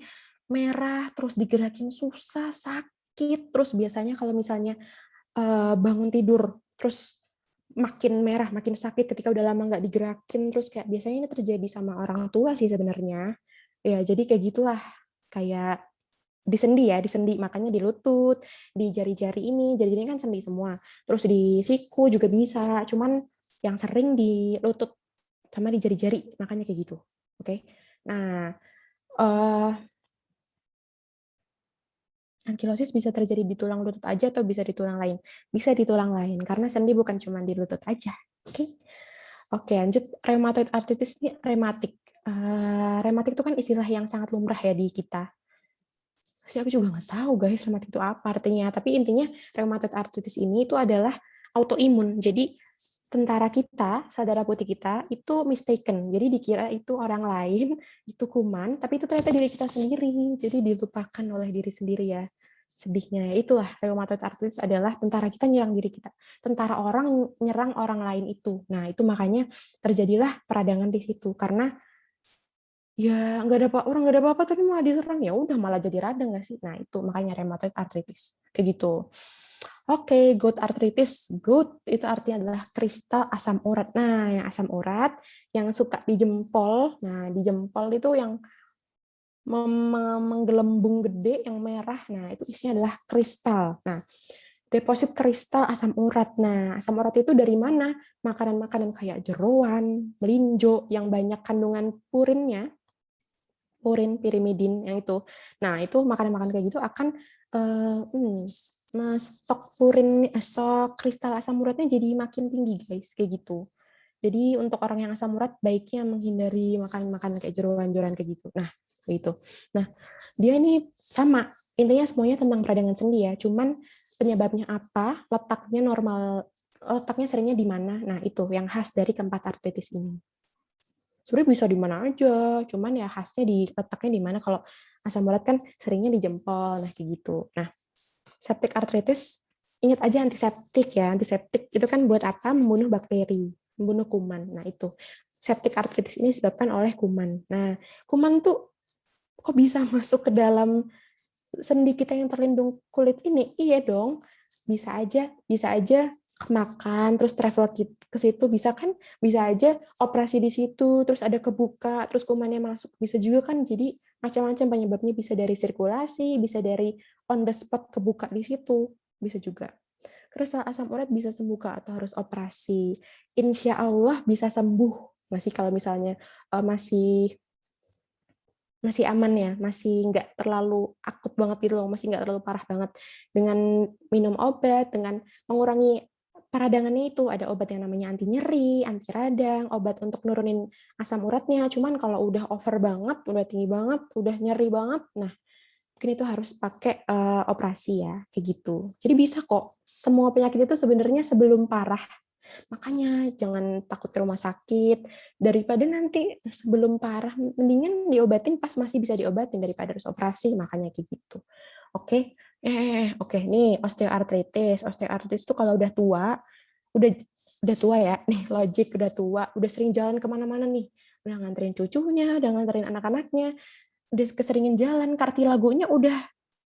Merah terus digerakin susah, sakit. Terus biasanya kalau misalnya bangun tidur terus makin merah, makin sakit ketika udah lama nggak digerakin, terus kayak biasanya ini terjadi sama orang tua sih sebenarnya. Ya, jadi kayak gitulah. Kayak di sendi, makanya di lutut, di jari-jari ini, jari-jari kan sendi semua. Terus di siku juga bisa, cuman yang sering di lutut sama di jari-jari, makanya kayak gitu. Oke. Nah, ankilosis bisa terjadi di tulang lutut aja atau bisa di tulang lain? Bisa di tulang lain, karena sendi bukan cuma di lutut aja. Oke, Oke, lanjut. Rheumatoid arthritis ini rematik. Rematik itu kan istilah yang sangat lumrah ya di kita. Sih aku juga nggak tahu guys, rematik itu apa artinya. Tapi intinya rheumatoid arthritis ini itu adalah autoimun. Jadi tentara kita, saudara putih kita, itu mistaken. Jadi dikira itu orang lain, itu kuman, tapi itu ternyata diri kita sendiri. Jadi dilupakan oleh diri sendiri ya. Sedihnya. Itulah rheumatoid arthritis adalah tentara kita nyerang diri kita. Tentara orang nyerang orang lain itu. Nah, itu makanya terjadilah peradangan di situ. Karena ya nggak ada orang nggak ada apa-apa tapi malah diserang, ya udah malah jadi radang nggak sih. Nah, itu makanya rheumatoid arthritis kayak gitu. Oke, gout arthritis. Gout itu artinya adalah kristal asam urat. Nah, yang asam urat yang suka di jempol. Nah, di jempol itu yang menggelembung gede yang merah. Nah, itu isinya adalah kristal. Nah, deposit kristal asam urat. Nah, asam urat itu dari mana? Makanan-makanan kayak jeroan, melinjo yang banyak kandungan purinnya, purin, pirimidin yang itu. Nah, itu makanan-makanan kayak gitu akan stok kristal asam uratnya jadi makin tinggi, guys, kayak gitu. Jadi untuk orang yang asam urat baiknya menghindari makan kayak jeroan-jeroan kayak gitu. Nah, gitu. Nah, dia ini sama, intinya semuanya tentang peradangan sendi ya. Cuman penyebabnya apa, letaknya seringnya di mana. Nah, itu yang khas dari keempat artritis ini. Sebenarnya bisa di mana aja, cuman ya khasnya letaknya di mana. Kalau asam urat kan seringnya di jempol, nah kayak gitu. Nah, septic arthritis, ingat aja antiseptik ya. Antiseptik itu kan buat apa? Membunuh bakteri, membunuh kuman. Nah, itu. Septic arthritis ini disebabkan oleh kuman. Nah, kuman tuh kok bisa masuk ke dalam sendi kita yang terlindung kulit ini? Iya dong. Bisa aja makan terus travel ke situ, bisa kan, bisa aja operasi di situ terus ada kebuka terus kumannya masuk, bisa juga kan. Jadi macam-macam penyebabnya, bisa dari sirkulasi, bisa dari on the spot kebuka di situ, bisa juga. Kristal asam urat bisa sembuh atau harus operasi? Insya Allah bisa sembuh, masih kalau misalnya masih aman ya, masih nggak terlalu akut banget gitu loh, masih nggak terlalu parah banget. Dengan minum obat, dengan mengurangi peradangannya itu ada obat yang namanya anti nyeri, anti radang, obat untuk nurunin asam uratnya. Cuman kalau udah over banget, udah tinggi banget, udah nyeri banget, nah mungkin itu harus pakai operasi ya, kayak gitu. Jadi bisa kok, semua penyakit itu sebenarnya sebelum parah. Makanya jangan takut ke rumah sakit, daripada nanti sebelum parah, mendingan diobatin pas masih bisa diobatin daripada harus operasi, makanya kayak gitu. Oke, oke nih osteoartritis. Osteoartritis itu kalau udah tua, udah tua ya, nih logik udah tua, udah sering jalan kemana-mana nih, udah nganterin cucunya, udah nganterin anak-anaknya, udah keseringan jalan, kartilagonya udah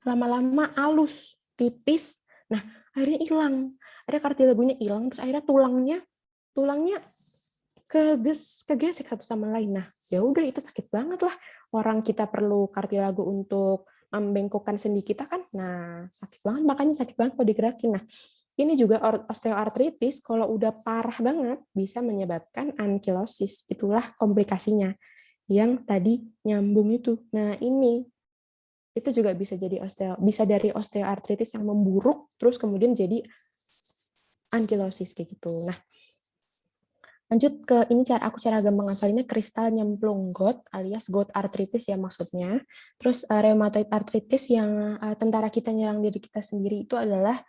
lama-lama halus, tipis, nah akhirnya hilang. Ada kartilagonya hilang, terus akhirnya tulangnya kegesek satu sama lain. Nah, ya udah itu sakit banget lah. Orang kita perlu kartilago untuk membengkokkan sendi kita kan. Nah, sakit banget, makanya sakit banget kalau digerakin. Nah, ini juga osteoartritis kalau udah parah banget bisa menyebabkan ankilosis. Itulah komplikasinya yang tadi nyambung itu. Nah, ini itu juga bisa dari osteoartritis yang memburuk terus kemudian jadi ankilosis kayak gitu. Nah, lanjut ke ini cara gampang ngasalinnya kristal nyemplung got alias got artritis ya maksudnya. Terus rheumatoid artritis yang tentara kita nyerang diri kita sendiri itu adalah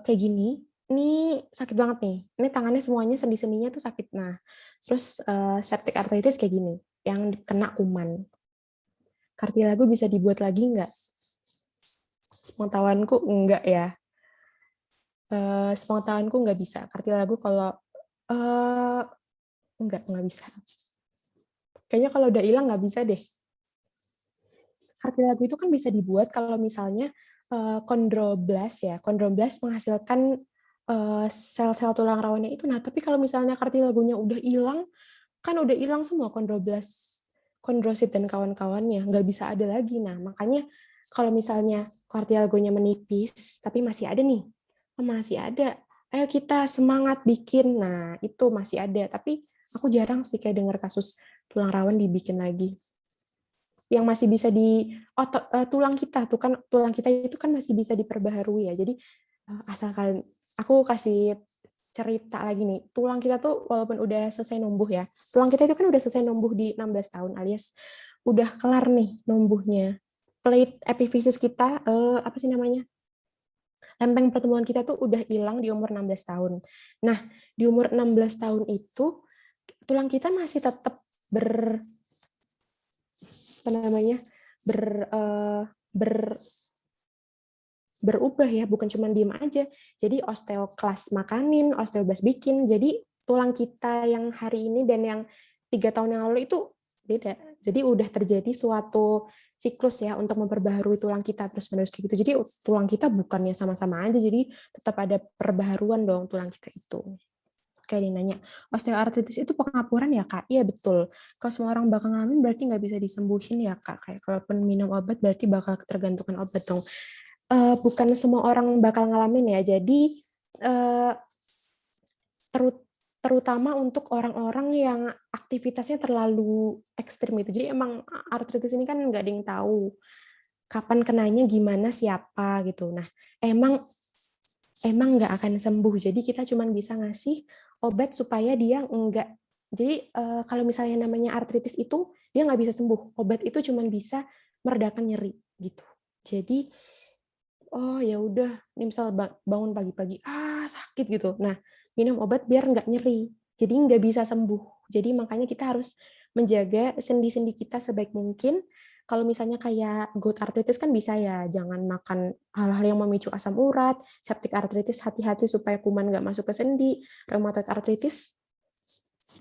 kayak gini. Ini sakit banget nih. Ini tangannya semuanya sendi-sendinya tuh sakit. Nah, terus septic arthritis kayak gini, yang kena kuman. Kartilago bisa dibuat lagi nggak? Pengetahuanku enggak ya. Sepengetahuanku nggak bisa. Kartilago kalau nggak bisa. Kayaknya kalau udah hilang nggak bisa deh. Kartilago itu kan bisa dibuat kalau misalnya kondroblast ya. Kondroblast menghasilkan sel-sel tulang rawannya itu. Nah, tapi kalau misalnya kartilagonya udah hilang, kan udah hilang semua kondroblast, kondrosit dan kawan-kawannya, nggak bisa ada lagi. Nah, makanya kalau misalnya kartilagonya menipis, tapi masih ada nih, masih ada. Ayo kita semangat bikin. Nah, itu masih ada. Tapi aku jarang sih kayak dengar kasus tulang rawan dibikin lagi. Yang masih bisa di tulang kita tuh kan, tulang kita itu kan masih bisa diperbaharui ya. Jadi asalkan aku kasih cerita lagi nih, tulang kita tuh walaupun udah selesai numbuh ya, tulang kita itu kan udah selesai numbuh di 16 tahun alias udah kelar nih numbuhnya. Plate epiphysis kita, apa sih namanya? Lempeng pertumbuhan kita tuh udah hilang di umur 16 tahun. Nah, di umur 16 tahun itu tulang kita masih tetap apa namanya? Berubah ya, bukan cuma diem aja. Jadi osteoklas makanin, osteoblast bikin. Jadi tulang kita yang hari ini dan yang 3 tahun yang lalu itu beda. Jadi udah terjadi suatu siklus ya untuk memperbaharui tulang kita terus-menerus gitu. Jadi tulang kita bukannya sama-sama aja, jadi tetap ada perbaharuan dong tulang kita itu. Kayak dia nanya, osteoartritis itu pengapuran ya Kak? Iya betul. Kalau semua orang bakal ngalamin berarti nggak bisa disembuhin ya Kak. Kayak kalaupun minum obat berarti bakal tergantungan obat dong. Bukan semua orang bakal ngalamin ya. Jadi terutama untuk orang-orang yang aktivitasnya terlalu ekstrim itu. Jadi emang artritis ini kan nggak ada yang tahu kapan kenanya, gimana, siapa gitu. Nah, emang nggak akan sembuh. Jadi kita cuma bisa ngasih obat supaya dia enggak. Jadi kalau misalnya namanya artritis itu dia nggak bisa sembuh. Obat itu cuma bisa meredakan nyeri gitu. Jadi oh ya udah, ini misal bangun pagi-pagi sakit gitu. Nah, minum obat biar nggak nyeri. Jadi nggak bisa sembuh. Jadi makanya kita harus menjaga sendi-sendi kita sebaik mungkin. Kalau misalnya kayak gout arthritis kan bisa ya, jangan makan hal-hal yang memicu asam urat. Septic arthritis hati-hati supaya kuman nggak masuk ke sendi. Rheumatoid arthritis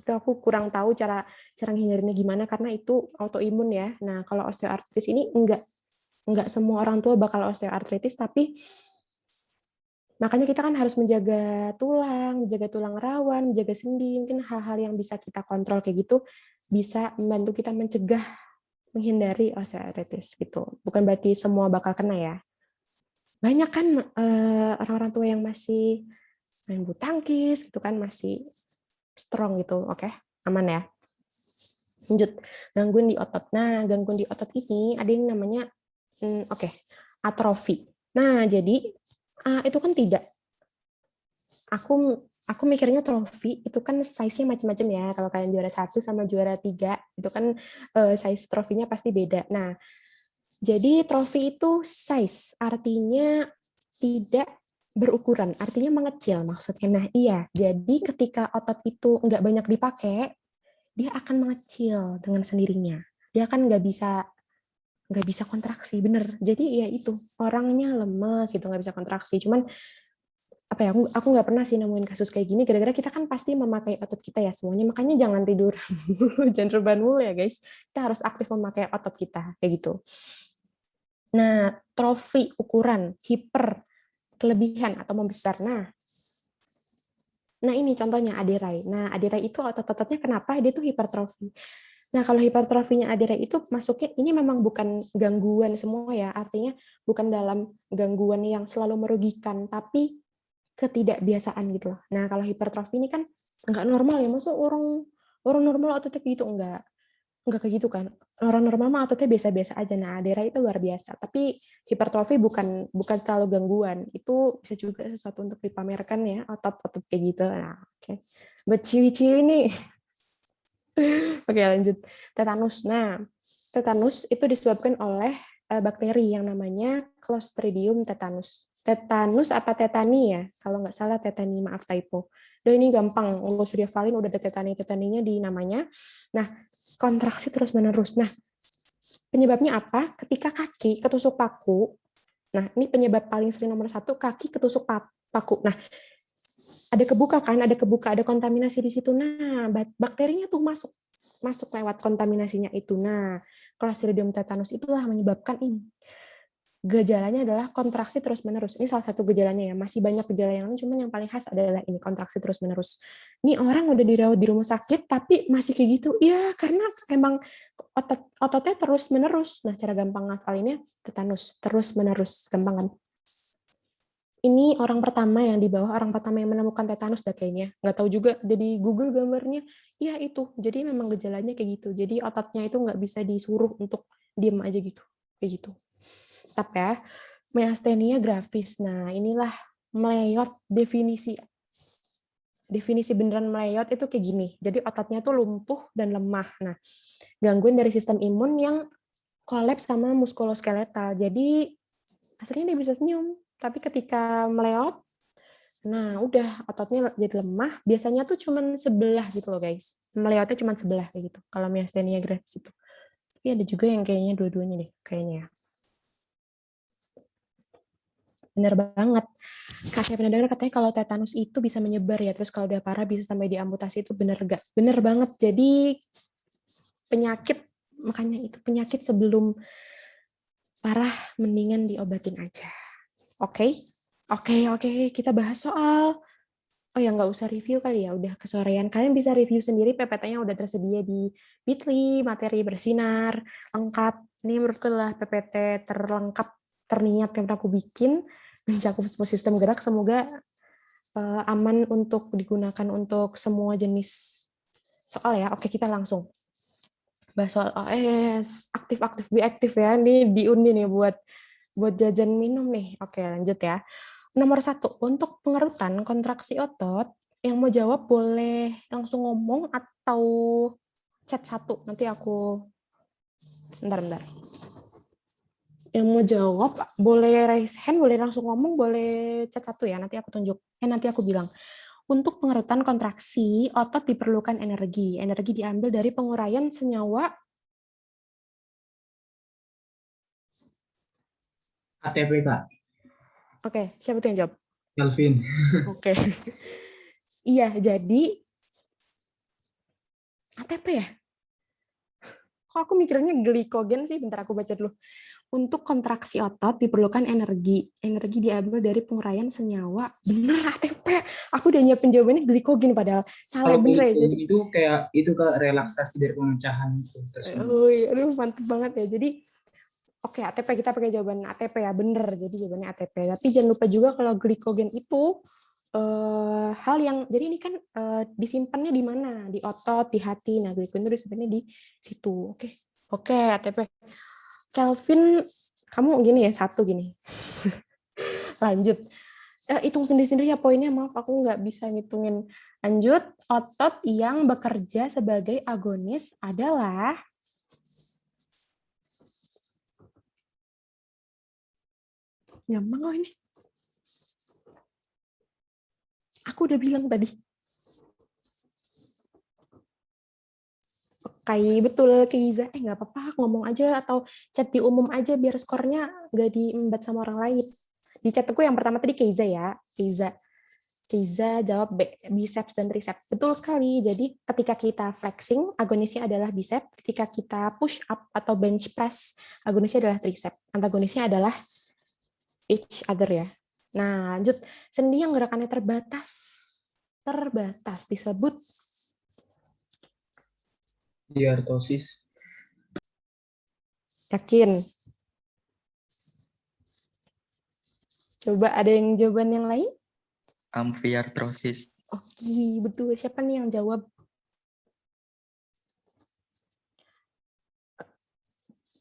itu aku kurang tahu cara nghindarinnya gimana karena itu autoimun ya. Nah, kalau osteoartritis ini enggak semua orang tua bakal osteoartritis, tapi makanya kita kan harus menjaga tulang rawan, menjaga sendi, mungkin hal-hal yang bisa kita kontrol kayak gitu bisa membantu kita mencegah, menghindari osteoartritis gitu. Bukan berarti semua bakal kena ya. Banyak kan orang-orang tua yang masih main bulu tangkis gitu kan, masih strong gitu. Oke, aman ya. Lanjut, gangguan di otot. Nah, gangguan di otot ini ada yang namanya atrofi. Nah, jadi itu kan tidak aku mikirnya trofi itu kan size-nya macam-macam ya. Kalau kalian juara 1 sama juara 3 itu kan size trofinya pasti beda. Nah, jadi trofi itu size, artinya tidak berukuran, artinya mengecil maksudnya. Nah, iya. Jadi ketika otot itu nggak banyak dipakai, dia akan mengecil dengan sendirinya. Dia kan nggak bisa kontraksi, bener. Jadi ya itu, orangnya lemes gitu, nggak bisa kontraksi. Cuman apa ya, aku nggak pernah sih nemuin kasus kayak gini, gara-gara kita kan pasti memakai otot kita ya semuanya, makanya jangan tidur mulu, jangan rebahan mulu ya guys. Kita harus aktif memakai otot kita, kayak gitu. Nah, trofi ukuran hiper kelebihan atau membesar. Nah ini contohnya Aderai. Nah, Aderai itu otot-ototnya kenapa dia tuh hipertrofi. Nah, kalau hipertrofinya Aderai itu masuknya ini memang bukan gangguan semua ya, artinya bukan dalam gangguan yang selalu merugikan, tapi ketidakbiasaan gitu loh. Nah, kalau hipertrofi ini kan nggak normal ya, maksud orang orang normal ototnya gitu enggak kayak gitu kan. Orang normal mah ototnya biasa-biasa aja. Nah, Adera itu luar biasa. Tapi hipertrofi bukan bukan selalu gangguan. Itu bisa juga sesuatu untuk dipamerkan ya, otot-otot kayak gitu. Nah, oke. Buat ciwi-ciwi nih. Oke, lanjut. Tetanus. Nah, tetanus itu disebabkan oleh bakteri yang namanya Clostridium tetanus. Tetanus apa tetani ya? Kalau nggak salah tetani, maaf typo. Dan ini gampang, nggak usah dihafalin, udah ada tetani-tetaninya di namanya. Nah, kontraksi terus-menerus. Nah, penyebabnya apa? Ketika kaki ketusuk paku, nah ini penyebab paling sering nomor 1, kaki ketusuk paku. Nah, ada kontaminasi di situ. Nah, bakterinya tuh masuk lewat kontaminasinya itu. Nah, Clostridium tetanus itulah menyebabkan ini. Gejalanya adalah kontraksi terus-menerus. Ini salah satu gejalanya ya. Masih banyak gejala yang lain, cuman yang paling khas adalah ini, kontraksi terus-menerus. Ini orang udah dirawat di rumah sakit, tapi masih kayak gitu. Ya, karena emang ototnya terus-menerus. Nah, cara gampang ngafalinnya tetanus, terus-menerus. Gampang kan? Ini orang pertama yang di bawah, orang pertama yang menemukan tetanus dah kayaknya. Nggak tahu juga, jadi Google gambarnya. Ya itu, jadi memang gejalanya kayak gitu. Jadi ototnya itu nggak bisa disuruh untuk diem aja gitu. Kayak gitu. Tetap ya, myasthenia gravis. Nah, inilah meleyot definisi. Definisi beneran meleyot itu kayak gini. Jadi ototnya tuh lumpuh dan lemah. Nah, gangguan dari sistem imun yang kolaps sama muskuloskeletal. Jadi aslinya dia bisa senyum, tapi ketika meleot, nah udah ototnya jadi lemah. Biasanya tuh cuman sebelah gitu loh guys. Meleotnya cuman sebelah kayak gitu. Kalau myasthenia gravis itu. Tapi ada juga yang kayaknya dua-duanya deh, kayaknya ya. Bener banget. Saya pernah dengar katanya kalau tetanus itu bisa menyebar ya, terus kalau udah parah bisa sampai diamputasi, itu bener gak? Bener banget. Jadi penyakit, makanya itu penyakit sebelum parah mendingan diobatin aja. Oke? Oke, kita bahas soal, oh ya nggak usah review kali ya, udah kesorean. Kalian bisa review sendiri, PPT-nya udah tersedia di Bitly, materi bersinar, lengkap. Ini menurutku adalah PPT terlengkap, terniat yang aku bikin, mencakup semua sistem gerak, semoga aman untuk digunakan untuk semua jenis soal ya. Oke, kita langsung bahas soal OS, aktif-aktif, be aktif ya. Ini diundi nih buat jajan minum nih. Oke, lanjut ya. Nomor 1, untuk pengerutan kontraksi otot, yang mau jawab boleh langsung ngomong atau chat satu. Nanti aku, bentar. Yang mau jawab boleh raise hand, boleh langsung ngomong, boleh chat satu ya. Nanti aku tunjuk. Nanti aku bilang. Untuk pengerutan kontraksi, otot diperlukan energi. Energi diambil dari penguraian senyawa.
ATP, Kak.
Oke, siapa tuh yang jawab?
Kelvin.
Oke. Iya, jadi ATP ya? Kok aku mikirnya glikogen sih? Bentar aku baca dulu. Untuk kontraksi otot diperlukan energi. Energi diambil dari penguraian senyawa. Bener, ATP. Aku udah nyiapin jawabannya glikogen padahal. Salah
Kalau
bener ya. Jadi,
itu kayak itu ke relaksasi dari pemecahan itu tersebut.
aduh mantep banget ya. Jadi, oke, ATP, kita pakai jawaban ATP ya, bener. Jadi jawabannya ATP. Tapi jangan lupa juga kalau glikogen itu hal yang, jadi ini kan disimpannya di mana? Di otot, di hati. Nah, glikogen itu disimpannya di situ. Oke, ATP. Kelvin, kamu gini ya, satu gini. Lanjut. Hitung sendiri-sendiri ya poinnya, maaf aku nggak bisa ngitungin. Lanjut, otot yang bekerja sebagai agonis adalah gampang kok ini. Aku udah bilang tadi. Kayak betul Keiza, nggak apa-apa ngomong aja atau chat di umum aja biar skornya nggak diembat sama orang lain. Di chat aku yang pertama tadi Keiza ya, Keiza jawab biceps dan triceps. Betul sekali. Jadi ketika kita flexing, agonisnya adalah biceps. Ketika kita push up atau bench press, agonisnya adalah triceps. Antagonisnya adalah each other ya. Nah, lanjut. Sendi yang gerakannya terbatas disebut
Diartosis.
yakin. Coba ada yang jawaban yang lain?
Amfiartrosis.
Oke, betul. Siapa nih yang jawab?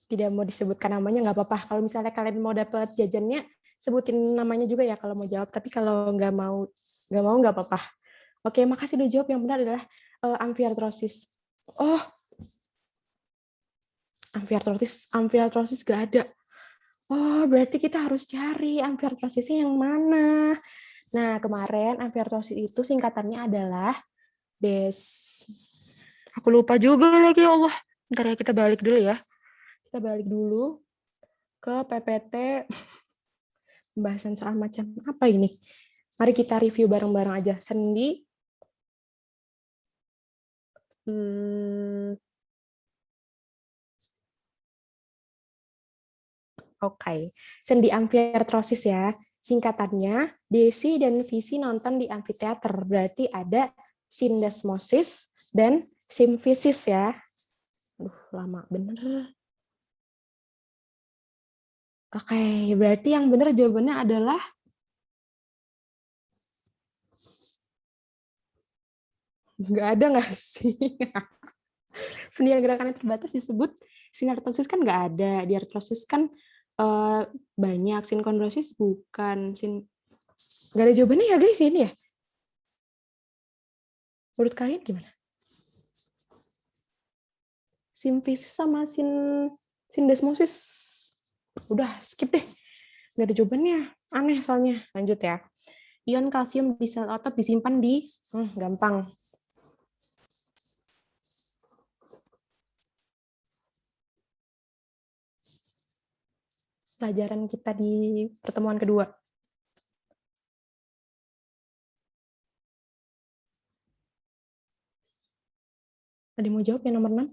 Tidak mau disebutkan namanya, nggak apa-apa. Kalau misalnya kalian mau dapat jajannya, sebutin namanya juga ya kalau mau jawab. Tapi kalau nggak mau nggak apa-apa. Oke, makasih udah jawab. Yang benar adalah amfiartrosis. Oh, amfiartrosis nggak ada. Oh, berarti kita harus cari amfiartrosisnya yang mana. Nah, kemarin amfiartrosis itu singkatannya adalah Aku lupa juga lagi, ya Allah. Bentar ya, kita balik dulu ya. Kita balik dulu ke PPT. Pembahasan soal macam apa ini? Mari kita review bareng-bareng aja. Sendi. Oke. Sendi amfiartrosis ya. Singkatannya, Desi dan Visi nonton di amfiteater. Berarti ada sindesmosis dan simfisis ya. Lama bener. Oke, berarti yang benar jawabannya adalah nggak ada nggak sih? Sendi yang gerakannya terbatas disebut sinartrosis kan nggak ada, diartrosis kan banyak, sinkondrosis bukan. Nggak ada jawabannya ya guys ini ya? Menurut kalian gimana? Simfisis sama sindesmosis. Udah skip deh. Nggak ada jawabannya. Aneh soalnya. Lanjut ya. Ion kalsium di sel otot disimpan di gampang. Pelajaran kita di pertemuan kedua. Ada yang mau jawab yang nomor 6?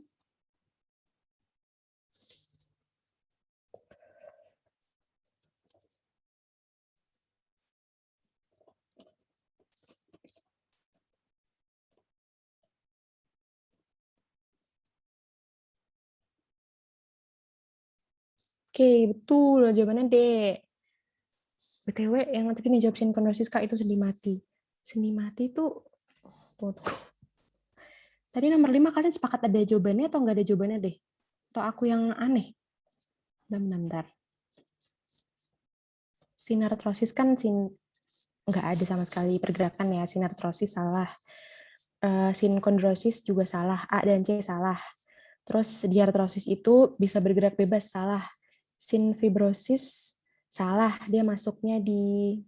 Oke, betul. Jawabannya D. BTW, yang tadi menjawab sinkondrosis Kak itu sendi mati. Sendi mati itu... Tadi nomor 5 kalian sepakat ada jawabannya atau nggak ada jawabannya deh? Atau aku yang aneh? Bentar. Sinartrosis kan nggak ada sama sekali pergerakan ya. Sinartrosis salah. Sinkondrosis juga salah. A dan C salah. Terus diartrosis itu bisa bergerak bebas, salah. Sinfibrosis salah, dia masuknya di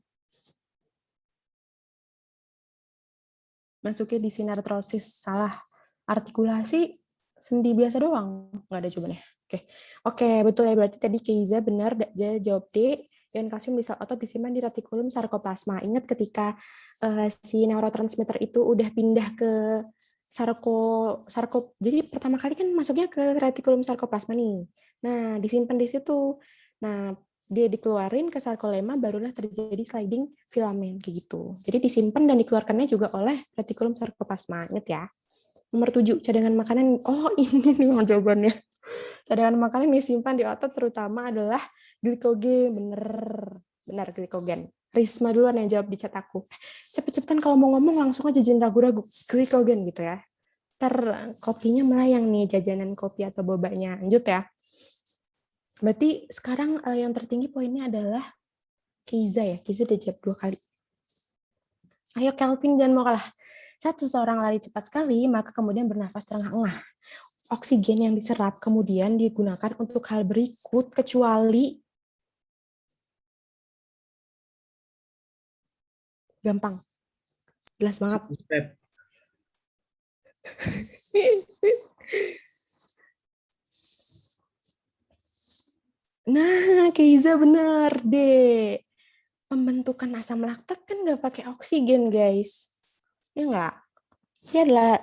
sinartrosis, salah. Artikulasi sendi biasa doang, nggak ada jawabannya. Oke, betul ya, berarti tadi Keiza benar, dia jawab D. Ion kalsium bisa otot disimpan di retikulum sarkoplasma. Ingat ketika si neurotransmitter itu udah pindah ke jadi pertama kali kan masuknya ke retikulum sarkoplasma nih. Nah, disimpan di situ. Nah, dia dikeluarin ke sarkolema, barulah terjadi sliding filamen kayak gitu. Jadi disimpan dan dikeluarkannya juga oleh retikulum sarkoplasma. Ingat ya. Nomor 7, cadangan makanan. Oh, ini nih jawabannya. Cadangan makanan yang disimpan di otot terutama adalah glikogen. Bener glikogen. Risma duluan yang jawab di chat aku. Cepet-cepetan kalau mau ngomong langsung aja jangan ragu-ragu. Glikogen gitu ya. Ntar kopinya melayang nih, jajanan kopi atau bobanya. Lanjut ya. Berarti sekarang yang tertinggi poinnya adalah Keiza ya. Keiza udah jawab 2 kali. Ayo Kelvin, jangan mau kalah. Saat seseorang lari cepat sekali, maka kemudian bernafas terengah-engah. Oksigen yang diserap kemudian digunakan untuk hal berikut, kecuali gampang, jelas banget. Nah, Keiza bener deh. Pembentukan asam laktat kan nggak pakai oksigen, guys. Ya nggak? Dia adalah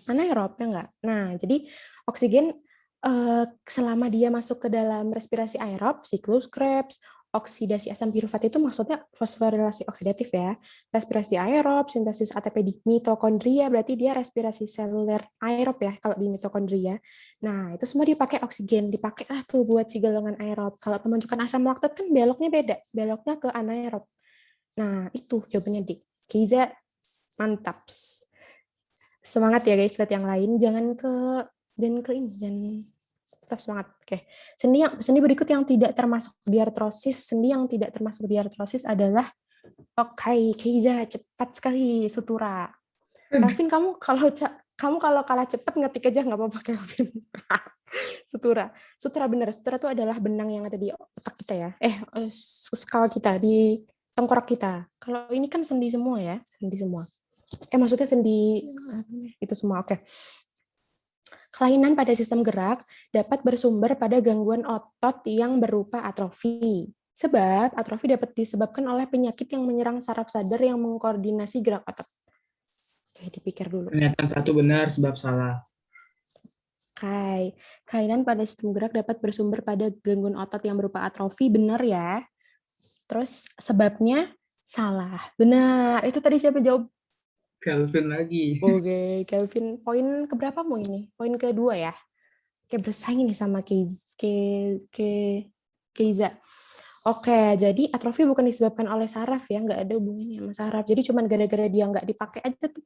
anaerob, ya nggak? Nah, jadi oksigen selama dia masuk ke dalam respirasi aerob, siklus Krebs, oksidasi asam pirufat itu maksudnya fosforilasi oksidatif ya. Respirasi aerob, sintesis ATP di mitokondria, berarti dia respirasi seluler aerob ya kalau di mitokondria. Nah, itu semua dipakai oksigen, dipakai lah tuh buat si golongan aerob. Kalau pembentukan asam laktat kan beloknya beda, beloknya ke anaerob. Nah, itu jawabannya D. Kiza, mantap. Semangat ya guys, buat yang lain. Jangan ke ini, jangan tetap semangat. Oke. Sendi berikut yang tidak termasuk diartrosis, sendi yang tidak termasuk diartrosis adalah Keiza, cepat sekali sutura. Kelvin, kamu kalau kalah cepat ngetik aja nggak apa-apa Kelvin. Sutura bener. Sutura itu adalah benang yang ada di otak kita ya. Skala kita di tengkorak kita. Kalau ini kan sendi semua ya, sendi semua. Maksudnya sendi itu semua. Oke. Kelainan pada sistem gerak dapat bersumber pada gangguan otot yang berupa atrofi. Sebab atrofi dapat disebabkan oleh penyakit yang menyerang saraf sadar yang mengkoordinasi gerak otot. Oke, dipikir dulu.
Pernyataan satu benar, sebab salah.
Kelainan pada sistem gerak dapat bersumber pada gangguan otot yang berupa atrofi, benar ya. Terus sebabnya salah. Benar. Itu tadi siapa jawab?
Kelvin lagi.
Oke, Kelvin. Poin keberapa mau ini? Poin kedua ya. Oke, bersaing nih sama Keiza. Oke, jadi atrofi bukan disebabkan oleh saraf ya, nggak ada hubungannya sama saraf. Jadi cuman gara-gara dia nggak dipakai aja tuh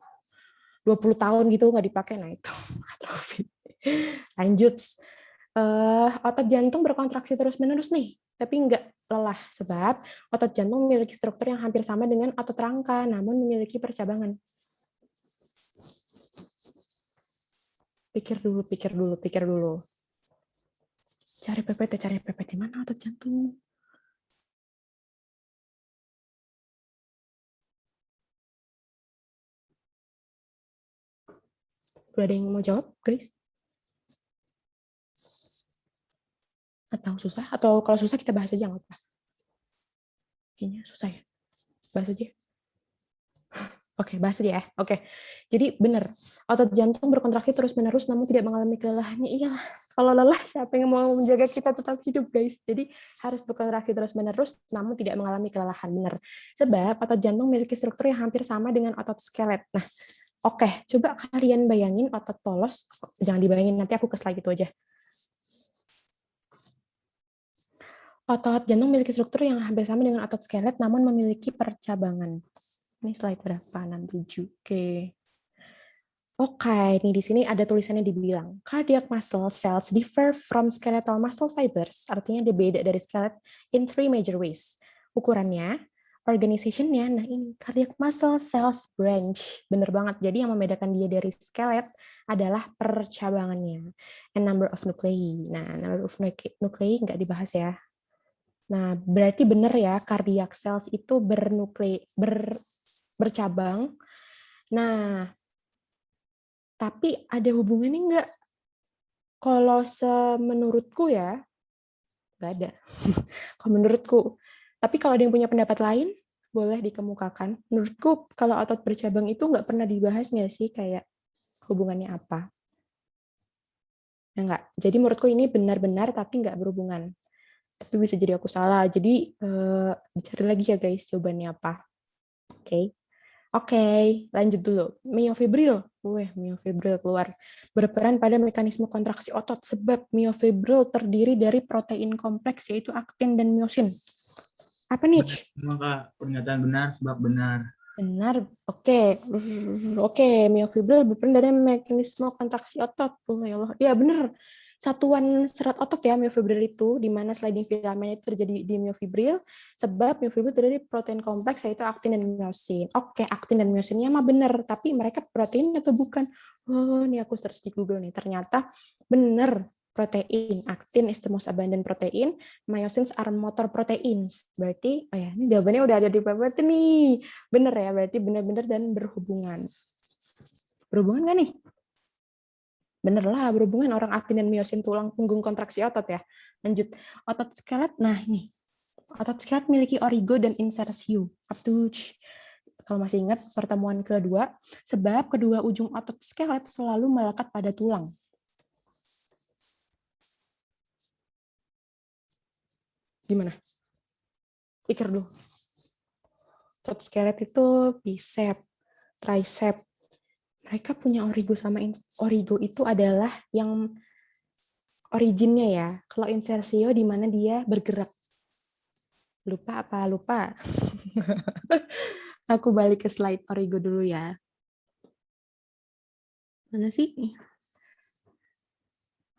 20 tahun gitu nggak dipakai, nah itu atrofi. Lanjut. Otot jantung berkontraksi terus-menerus nih, tapi nggak lelah sebab otot jantung memiliki struktur yang hampir sama dengan otot rangka, namun memiliki percabangan. Pikir dulu. Cari PPT mana otot jantung? Udah ada yang mau jawab, guys? Atau susah? Atau kalau susah kita bahas aja nggak apa-apa? Kayaknya susah ya. Bahas aja. Oke, bahas aja ya. Oke. Jadi benar, otot jantung berkontraksi terus-menerus namun tidak mengalami kelelahan. Iyalah, kalau lelah siapa yang mau menjaga kita tetap hidup, guys? Jadi harus berkontraksi terus-menerus namun tidak mengalami kelelahan. Benar. Sebab otot jantung memiliki struktur yang hampir sama dengan otot skelet. Nah, oke, coba kalian bayangin otot polos. Jangan dibayangin, nanti aku ke slide itu aja. Otot jantung memiliki struktur yang hampir sama dengan otot skelet, namun memiliki percabangan. Ini slide berapa? 67. Oke, ini di sini ada tulisannya dibilang, cardiac muscle cells differ from skeletal muscle fibers, artinya dia beda dari skelet in three major ways. Ukurannya, organization-nya, nah ini, cardiac muscle cells branch. Bener banget, jadi yang membedakan dia dari skelet adalah percabangannya. And number of nuclei. Nah, number of nuclei nggak dibahas ya. Nah, berarti benar ya, cardiac cells itu bercabang. Nah, tapi ada hubungannya nggak? Kalau menurutku ya, nggak ada. Kalau menurutku. Tapi kalau ada yang punya pendapat lain, boleh dikemukakan. Menurutku, kalau otot bercabang itu nggak pernah dibahas nggak sih, kayak hubungannya apa? Ya nggak. Jadi menurutku ini benar-benar tapi nggak berhubungan. Tapi bisa jadi aku salah. Jadi dicari lagi ya guys jawabannya apa. Oke, lanjut dulu. Miofibril. Miofibril keluar. Berperan pada mekanisme kontraksi otot sebab miofibril terdiri dari protein kompleks yaitu aktin dan miosin. Apa nih?
Maka pernyataan benar sebab benar.
Benar. Oke, miofibril berperan dari mekanisme kontraksi otot. Oh ya Allah. Ya benar. satuan serat otot ya, myofibril itu, di mana sliding filament itu terjadi di myofibril, sebab myofibril terjadi protein kompleks yaitu aktin dan myosin. Oke, aktin dan myosinnya mah bener, tapi mereka protein atau bukan? Oh, ini aku search di Google nih, ternyata bener. Protein, aktin is the most abundant protein, myosins are motor proteins. Berarti, oh ya, ini jawabannya udah ada di PPT nih. Bener ya, berarti benar-benar dan berhubungan. Berhubungan nggak nih? Bener lah, berhubungan orang aktin dan myosin tulang punggung kontraksi otot ya. Lanjut, otot skelet. Nah, ini otot skelet memiliki origo dan insersio. Kalau masih ingat pertemuan kedua, sebab kedua ujung otot skelet selalu melekat pada tulang. Gimana? Pikir dulu. Otot skelet itu bicep, tricep. Mereka punya origo sama origo itu adalah yang originnya ya. Kalau insersio di mana dia bergerak. Lupa apa? Lupa. Aku balik ke slide origo dulu ya. Mana sih?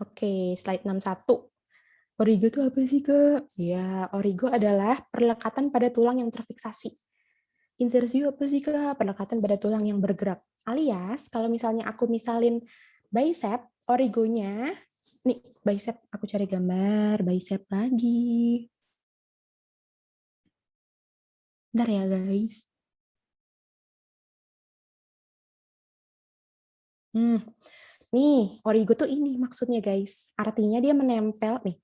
Oke, slide 61. Origo itu apa sih, Kak? Ya, origo adalah perlekatan pada tulang yang terfiksasi. Insersio apa sih, Kak? Perlekatan pada tulang yang bergerak. Alias, kalau misalnya aku misalin bicep, origonya, nih, bicep, aku cari gambar, bicep lagi. Bentar ya, guys. Nih, origo tuh ini maksudnya, guys. Artinya dia menempel, nih.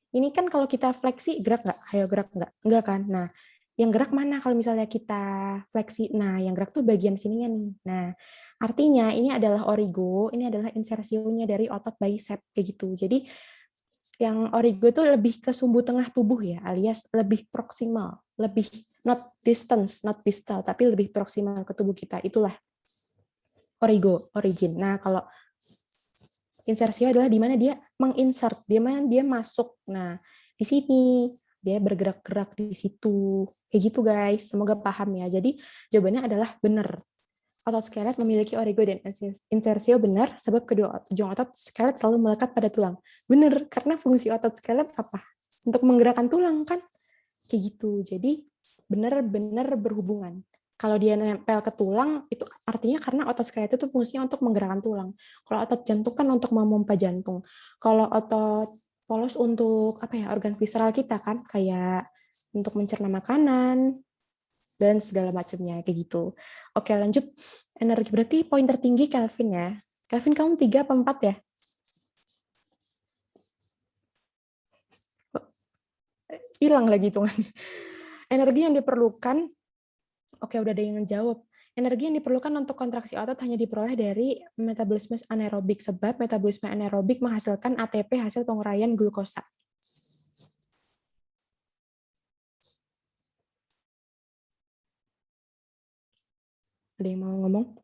Ini kan kalau kita fleksi, gerak nggak? Ayo gerak nggak? Nggak kan? Nah, yang gerak mana kalau misalnya kita fleksi? Nah, yang gerak tuh bagian sininya nih. Nah, artinya ini adalah origo, ini adalah insersionya dari otot bicep, kayak gitu. Jadi, yang origo itu lebih ke sumbu tengah tubuh ya, alias lebih proksimal, lebih not distance, not distal, tapi lebih proksimal ke tubuh kita. Itulah origo, origin. Nah, kalau insersio adalah di mana dia menginsert, di mana dia masuk. Nah, di sini dia bergerak-gerak di situ. Kayak gitu guys, semoga paham ya. Jadi jawabannya adalah benar. Otot skelet memiliki origo dan insersio benar, sebab kedua ujung otot skelet selalu melekat pada tulang. Benar, karena fungsi otot skelet apa? Untuk menggerakkan tulang kan? Kayak gitu. Jadi benar-benar berhubungan. Kalau dia nempel ke tulang, itu artinya karena otot skelet itu fungsinya untuk menggerakkan tulang. Kalau otot jantung kan untuk memompa jantung. Kalau otot polos untuk apa ya, organ visceral kita kan, kayak untuk mencerna makanan dan segala macamnya kayak gitu. Oke, lanjut. Energi berarti poin tertinggi Kelvin ya. Kelvin kamu 3 apa 4 ya? Hilang lagi hitungannya. Energi yang diperlukan, oke udah ada yang menjawab. Energi yang diperlukan untuk kontraksi otot hanya diperoleh dari metabolisme anaerobik, sebab metabolisme anaerobik menghasilkan ATP hasil penguraian glukosa. Ada yang mau ngomong?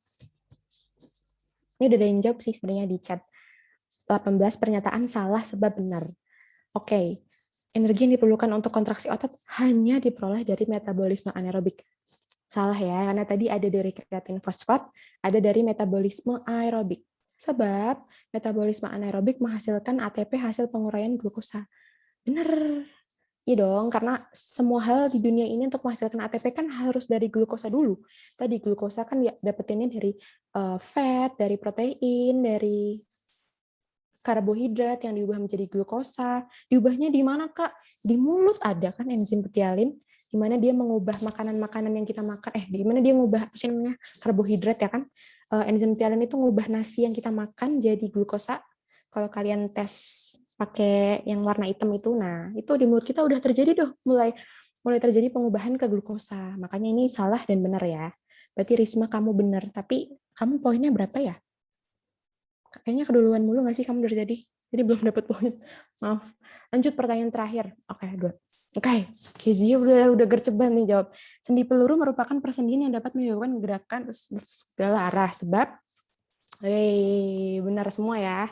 Ini udah ada yang jawab sih sebenarnya di chat. 18 pernyataan salah sebab benar. Oke, energi yang diperlukan untuk kontraksi otot hanya diperoleh dari metabolisme anaerobik. Salah ya, karena tadi ada dari kreatin fosfat, ada dari metabolisme aerobik. Sebab metabolisme anaerobik menghasilkan ATP hasil penguraian glukosa. Benar. Iya dong, karena semua hal di dunia ini untuk menghasilkan ATP kan harus dari glukosa dulu. Tadi glukosa kan ya dapetinnya dari fat, dari protein, dari karbohidrat yang diubah menjadi glukosa. Diubahnya di mana, Kak? Di mulut ada kan enzim petialin, di mana dia mengubah makanan-makanan yang kita makan, di mana dia mengubah apa sih namanya? Karbohidrat ya kan? Enzim petialin itu mengubah nasi yang kita makan jadi glukosa. Kalau kalian tes pakai yang warna hitam itu, nah itu di mulut kita udah terjadi mulai terjadi pengubahan ke glukosa. Makanya ini salah dan benar ya. Berarti Risma kamu benar, tapi kamu poinnya berapa ya? Kayaknya keduluan mulu nggak sih kamu dari tadi? Jadi belum dapat poin. Maaf. Lanjut pertanyaan terakhir. Oke, 2. Oke, Kezia udah gercep banget nih jawab. Sendi peluru merupakan persendian yang dapat menyebabkan gerakan segala arah. Sebab, benar semua ya.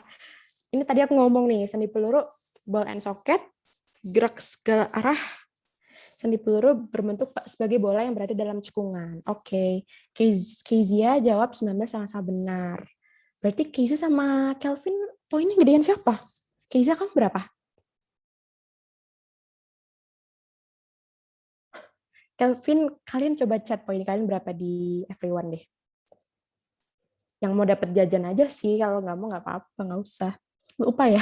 Ini tadi aku ngomong nih, sendi peluru ball and socket, gerak segala arah. Sendi peluru berbentuk sebagai bola yang berada dalam cekungan. Oke, Kezia jawab 19 sama-sama benar. Berarti Casey sama Kelvin poinnya gedean siapa? Keiza, kamu berapa? Kelvin, kalian coba chat poin kalian berapa di everyone deh. Yang mau dapat jajan aja sih, kalau nggak mau nggak apa-apa, nggak usah. Lupa ya.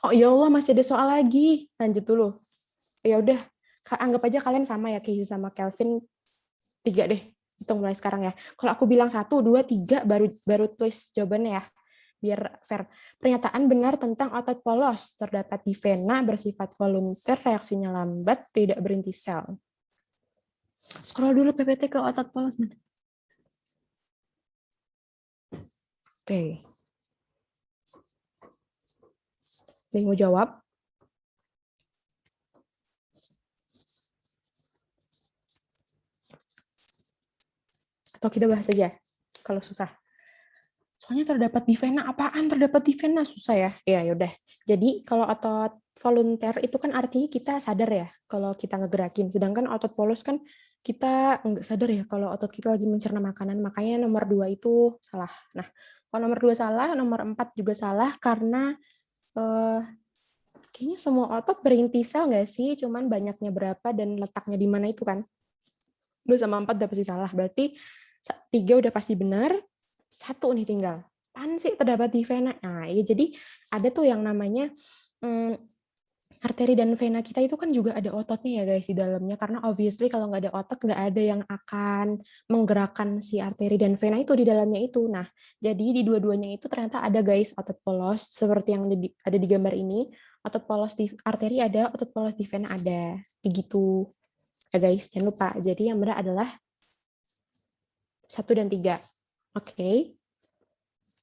Oh ya Allah, masih ada soal lagi. Lanjut dulu. Ya udah, anggap aja kalian sama ya, Keiza sama Kelvin 3 deh. Hitung mulai sekarang ya. Kalau aku bilang 1, 2, 3, baru tulis jawabannya ya. Biar fair. Pernyataan benar tentang otot polos terdapat di vena bersifat volunter, reaksinya lambat, tidak berinti sel. Scroll dulu PPT ke otot polos. Oke. Ada yang mau jawab? Atau kita bahas aja kalau susah. Soalnya terdapat di vena, apaan terdapat di vena? Susah ya? Ya yaudah. Jadi kalau otot volunteer itu kan artinya kita sadar ya kalau kita ngegerakin. Sedangkan otot polos kan kita nggak sadar ya kalau otot kita lagi mencerna makanan. Makanya nomor 2 itu salah. Nah, kalau nomor 2 salah, nomor 4 juga salah karena kayaknya semua otot berinti sel nggak sih? Cuman banyaknya berapa dan letaknya di mana itu kan. 2 sama 4 udah pasti salah. Berarti 3 udah pasti benar. 1 nih tinggal. Apaan sih terdapat di vena? Nah, ya jadi ada tuh yang namanya arteri dan vena kita itu kan juga ada ototnya ya guys di dalamnya. Karena obviously kalau nggak ada otot nggak ada yang akan menggerakkan si arteri dan vena itu di dalamnya itu. Nah, jadi di dua-duanya itu ternyata ada guys otot polos seperti yang ada di gambar ini. Otot polos di arteri ada, otot polos di vena ada. Begitu. Ya guys, jangan lupa. Jadi yang benar adalah 1 dan 3. Oke.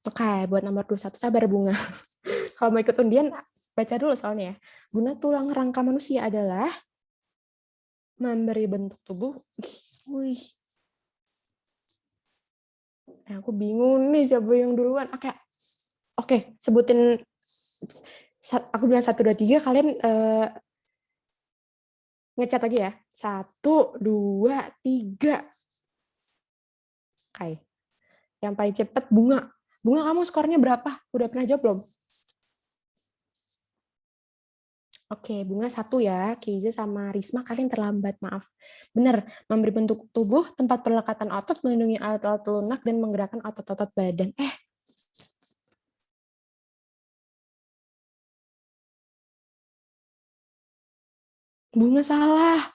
Oke, buat nomor 21 sabar Bunga. Kalau mau ikut undian, baca dulu soalnya ya. Guna tulang rangka manusia adalah memberi bentuk tubuh. Wih. Aku bingung nih siapa yang duluan. Oke, sebutin. Aku bilang 1, 2, 3, kalian ngecat lagi ya. 1, 2, 3. Oke. Yang paling cepat Bunga. Bunga, kamu skornya berapa? Udah pernah jawab belum? Oke, Bunga 1 ya. Keiza sama Risma, kalian terlambat, maaf. Benar, memberi bentuk tubuh, tempat perlekatan otot, melindungi alat-alat lunak, dan menggerakkan otot-otot badan. Bunga salah.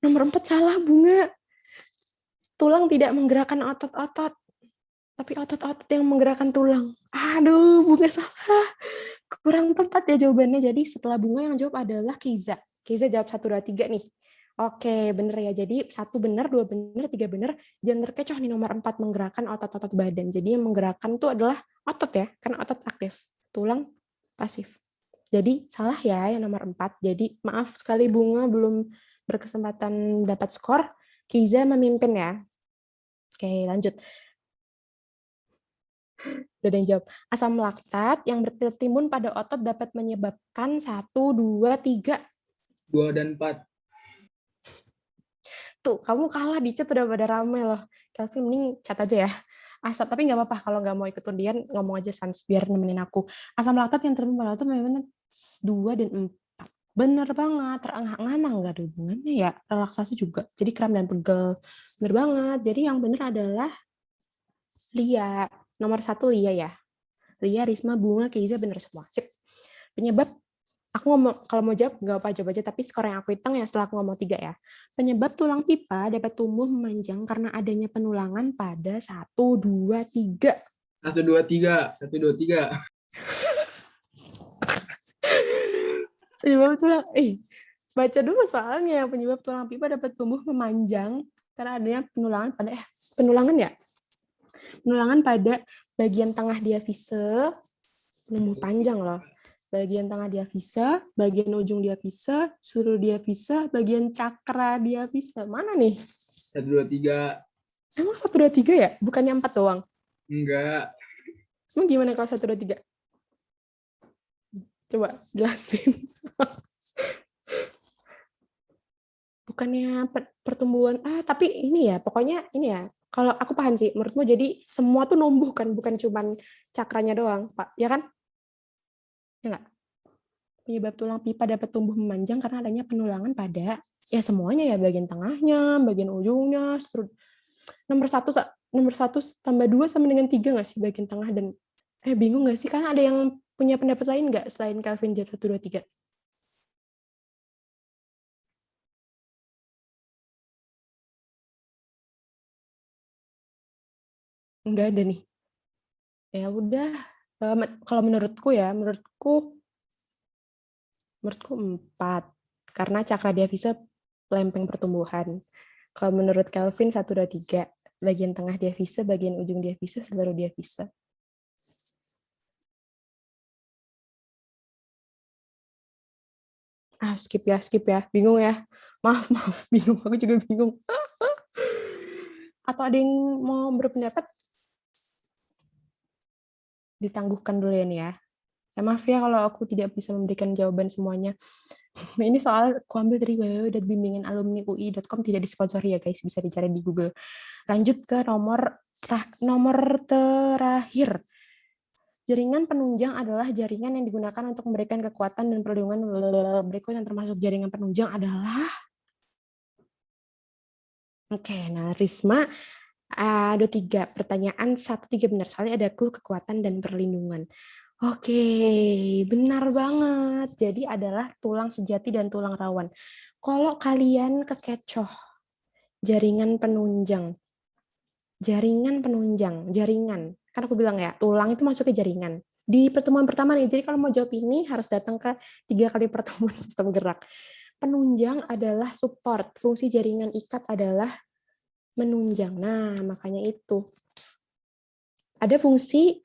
Nomor 4 salah, Bunga. Tulang tidak menggerakkan otot-otot, tapi otot-otot yang menggerakkan tulang. Aduh, Bunga salah. Kurang tepat ya jawabannya. Jadi setelah Bunga yang jawab adalah Keiza. Keiza jawab 1, 2, 3 nih. Oke, bener ya. Jadi 1 benar, 2 benar, 3 benar. Jangan terkecoh nih nomor 4 menggerakkan otot-otot badan. Jadi yang menggerakkan itu adalah otot ya, karena otot aktif. Tulang pasif. Jadi salah ya yang nomor 4. Jadi maaf sekali Bunga belum berkesempatan dapat skor. Keiza memimpin ya. Oke, lanjut. Udah ada yang jawab. Asam laktat yang bertimbun pada otot dapat menyebabkan 1, 2, 3.
2 dan 4.
Tuh, kamu kalah di chat udah pada rame loh. Kelvin, mending chat aja ya. Asam, tapi nggak apa-apa kalau nggak mau ikut undian, ngomong aja sans biar nemenin aku. Asam laktat yang tertimbun pada otot memang 2 dan 4. Bener banget, terengah-engah nggak ada hubungannya ya. Relaksasi juga, jadi kram dan pegel. Bener banget, jadi yang bener adalah Lia. Nomor 1 Lia ya. Lia, Risma, Bunga, Keiza bener semua. Sip. Penyebab, aku ngomong, kalau mau jawab nggak apa jawab aja, tapi skor yang aku hitung ya setelah aku ngomong 3 ya. Penyebab tulang pipa dapat tumbuh memanjang karena adanya penulangan pada 1, 2, 3.
1, 2, 3. 1, 2, 3.
Penyebab tulang, baca dulu soalnya. Penyebab tulang pipa dapat tumbuh memanjang karena adanya penulangan pada, penulangan ya? Penulangan pada bagian tengah diafise, tumbuh panjang loh. Bagian tengah diafisa, bagian ujung diafisa, suru diafisa, bagian cakra diafisa. Mana nih?
1, 2, 3.
Emang 1, 2, 3 ya? Bukannya 4 doang?
Enggak.
Emang gimana kalau 1, 2, 3? Coba jelasin. Bukannya pertumbuhan, tapi ini ya, pokoknya ini ya, kalau aku paham sih, menurutmu jadi semua tuh numbuh kan, bukan cuman cakranya doang, Pak, ya kan? Ya nggak? Penyebab tulang pipa dapat tumbuh memanjang karena adanya penulangan pada ya semuanya ya, bagian tengahnya, bagian ujungnya, nomor satu tambah 2 sama dengan 3 nggak sih bagian tengah dan bingung nggak sih? Karena ada yang punya pendapat lain nggak selain Calvin Jar 1, 2, 3? Nggak ada nih. Ya udah, kalau menurutku 4 karena cakra diafisa lempeng pertumbuhan. Kalau menurut Calvin 1, 2, 3 bagian tengah diafisa, bagian ujung diafisa, seluruh diafisa. Skip ya, bingung ya. Maaf, bingung, aku juga bingung. Atau ada yang mau berpendapat? Ditangguhkan dulu ya nih ya. Maaf ya kalau aku tidak bisa memberikan jawaban semuanya. Ini soal aku ambil dari www.bimbinganalumniui.com, tidak disponsori ya guys, bisa dicari di Google. Lanjut ke nomor terakhir. Jaringan penunjang adalah jaringan yang digunakan untuk memberikan kekuatan dan perlindungan. Berikut yang termasuk jaringan penunjang adalah nah Risma ada 3 pertanyaan, 1, 3 benar. Soalnya ada clue kekuatan dan perlindungan. Oke, benar banget. Jadi adalah tulang sejati dan tulang rawan. Kalau kalian kekecoh, jaringan penunjang. Kan aku bilang ya, tulang itu masuk ke jaringan. Di pertemuan pertama nih, jadi kalau mau jawab ini harus datang ke 3 kali pertemuan sistem gerak. Penunjang adalah support. Fungsi jaringan ikat adalah menunjang. Nah, makanya itu. Ada fungsi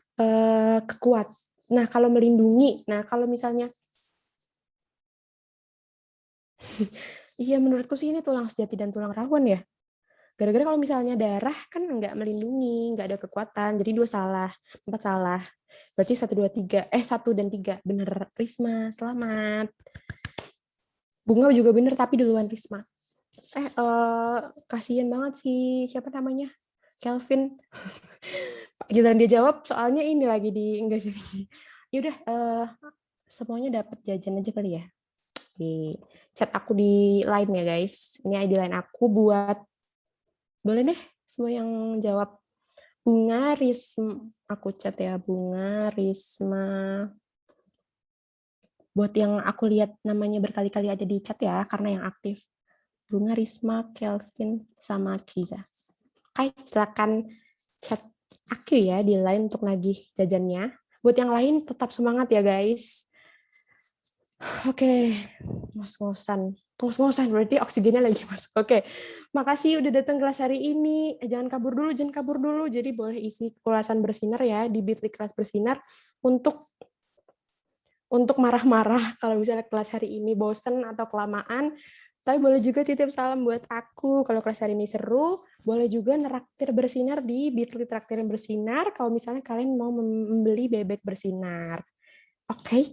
kekuat. Nah, kalau melindungi. Nah, kalau misalnya iya, menurutku sih ini tulang sejati dan tulang rawan ya. Gara-gara kalau misalnya darah kan nggak melindungi, nggak ada kekuatan. Jadi 2 salah, 4 salah. Berarti 1, 2, 3. 1 dan 3. Bener, Risma. Selamat. Bunga juga bener, tapi duluan Risma. Kasihan banget sih. Siapa namanya? Kelvin. Giliran dia jawab, soalnya ini lagi enggak jadi. Yaudah, semuanya dapat jajan aja kali ya. Di chat aku di line ya guys. Ini ID line aku buat, boleh deh semua yang jawab. Bunga Risma, aku chat ya, Bunga Risma. Buat yang aku lihat namanya berkali-kali ada di chat ya, karena yang aktif. Bunga Risma, Kelvin, sama Kiza. Oke, silakan chat aku ya di line untuk nagih jajannya. Buat yang lain tetap semangat ya guys. Oke, ngos-ngosan berarti oksigennya lagi masuk. Oke, makasih udah datang kelas hari ini. Jangan kabur dulu. Jadi boleh isi ulasan bersinar ya di Bitly kelas bersinar untuk marah-marah kalau misalnya kelas hari ini bosen atau kelamaan. Tapi boleh juga titip salam buat aku kalau kelas hari ini seru. Boleh juga neraktir bersinar di Bitly traktir bersinar kalau misalnya kalian mau membeli bebek bersinar. Oke.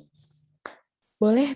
Boleh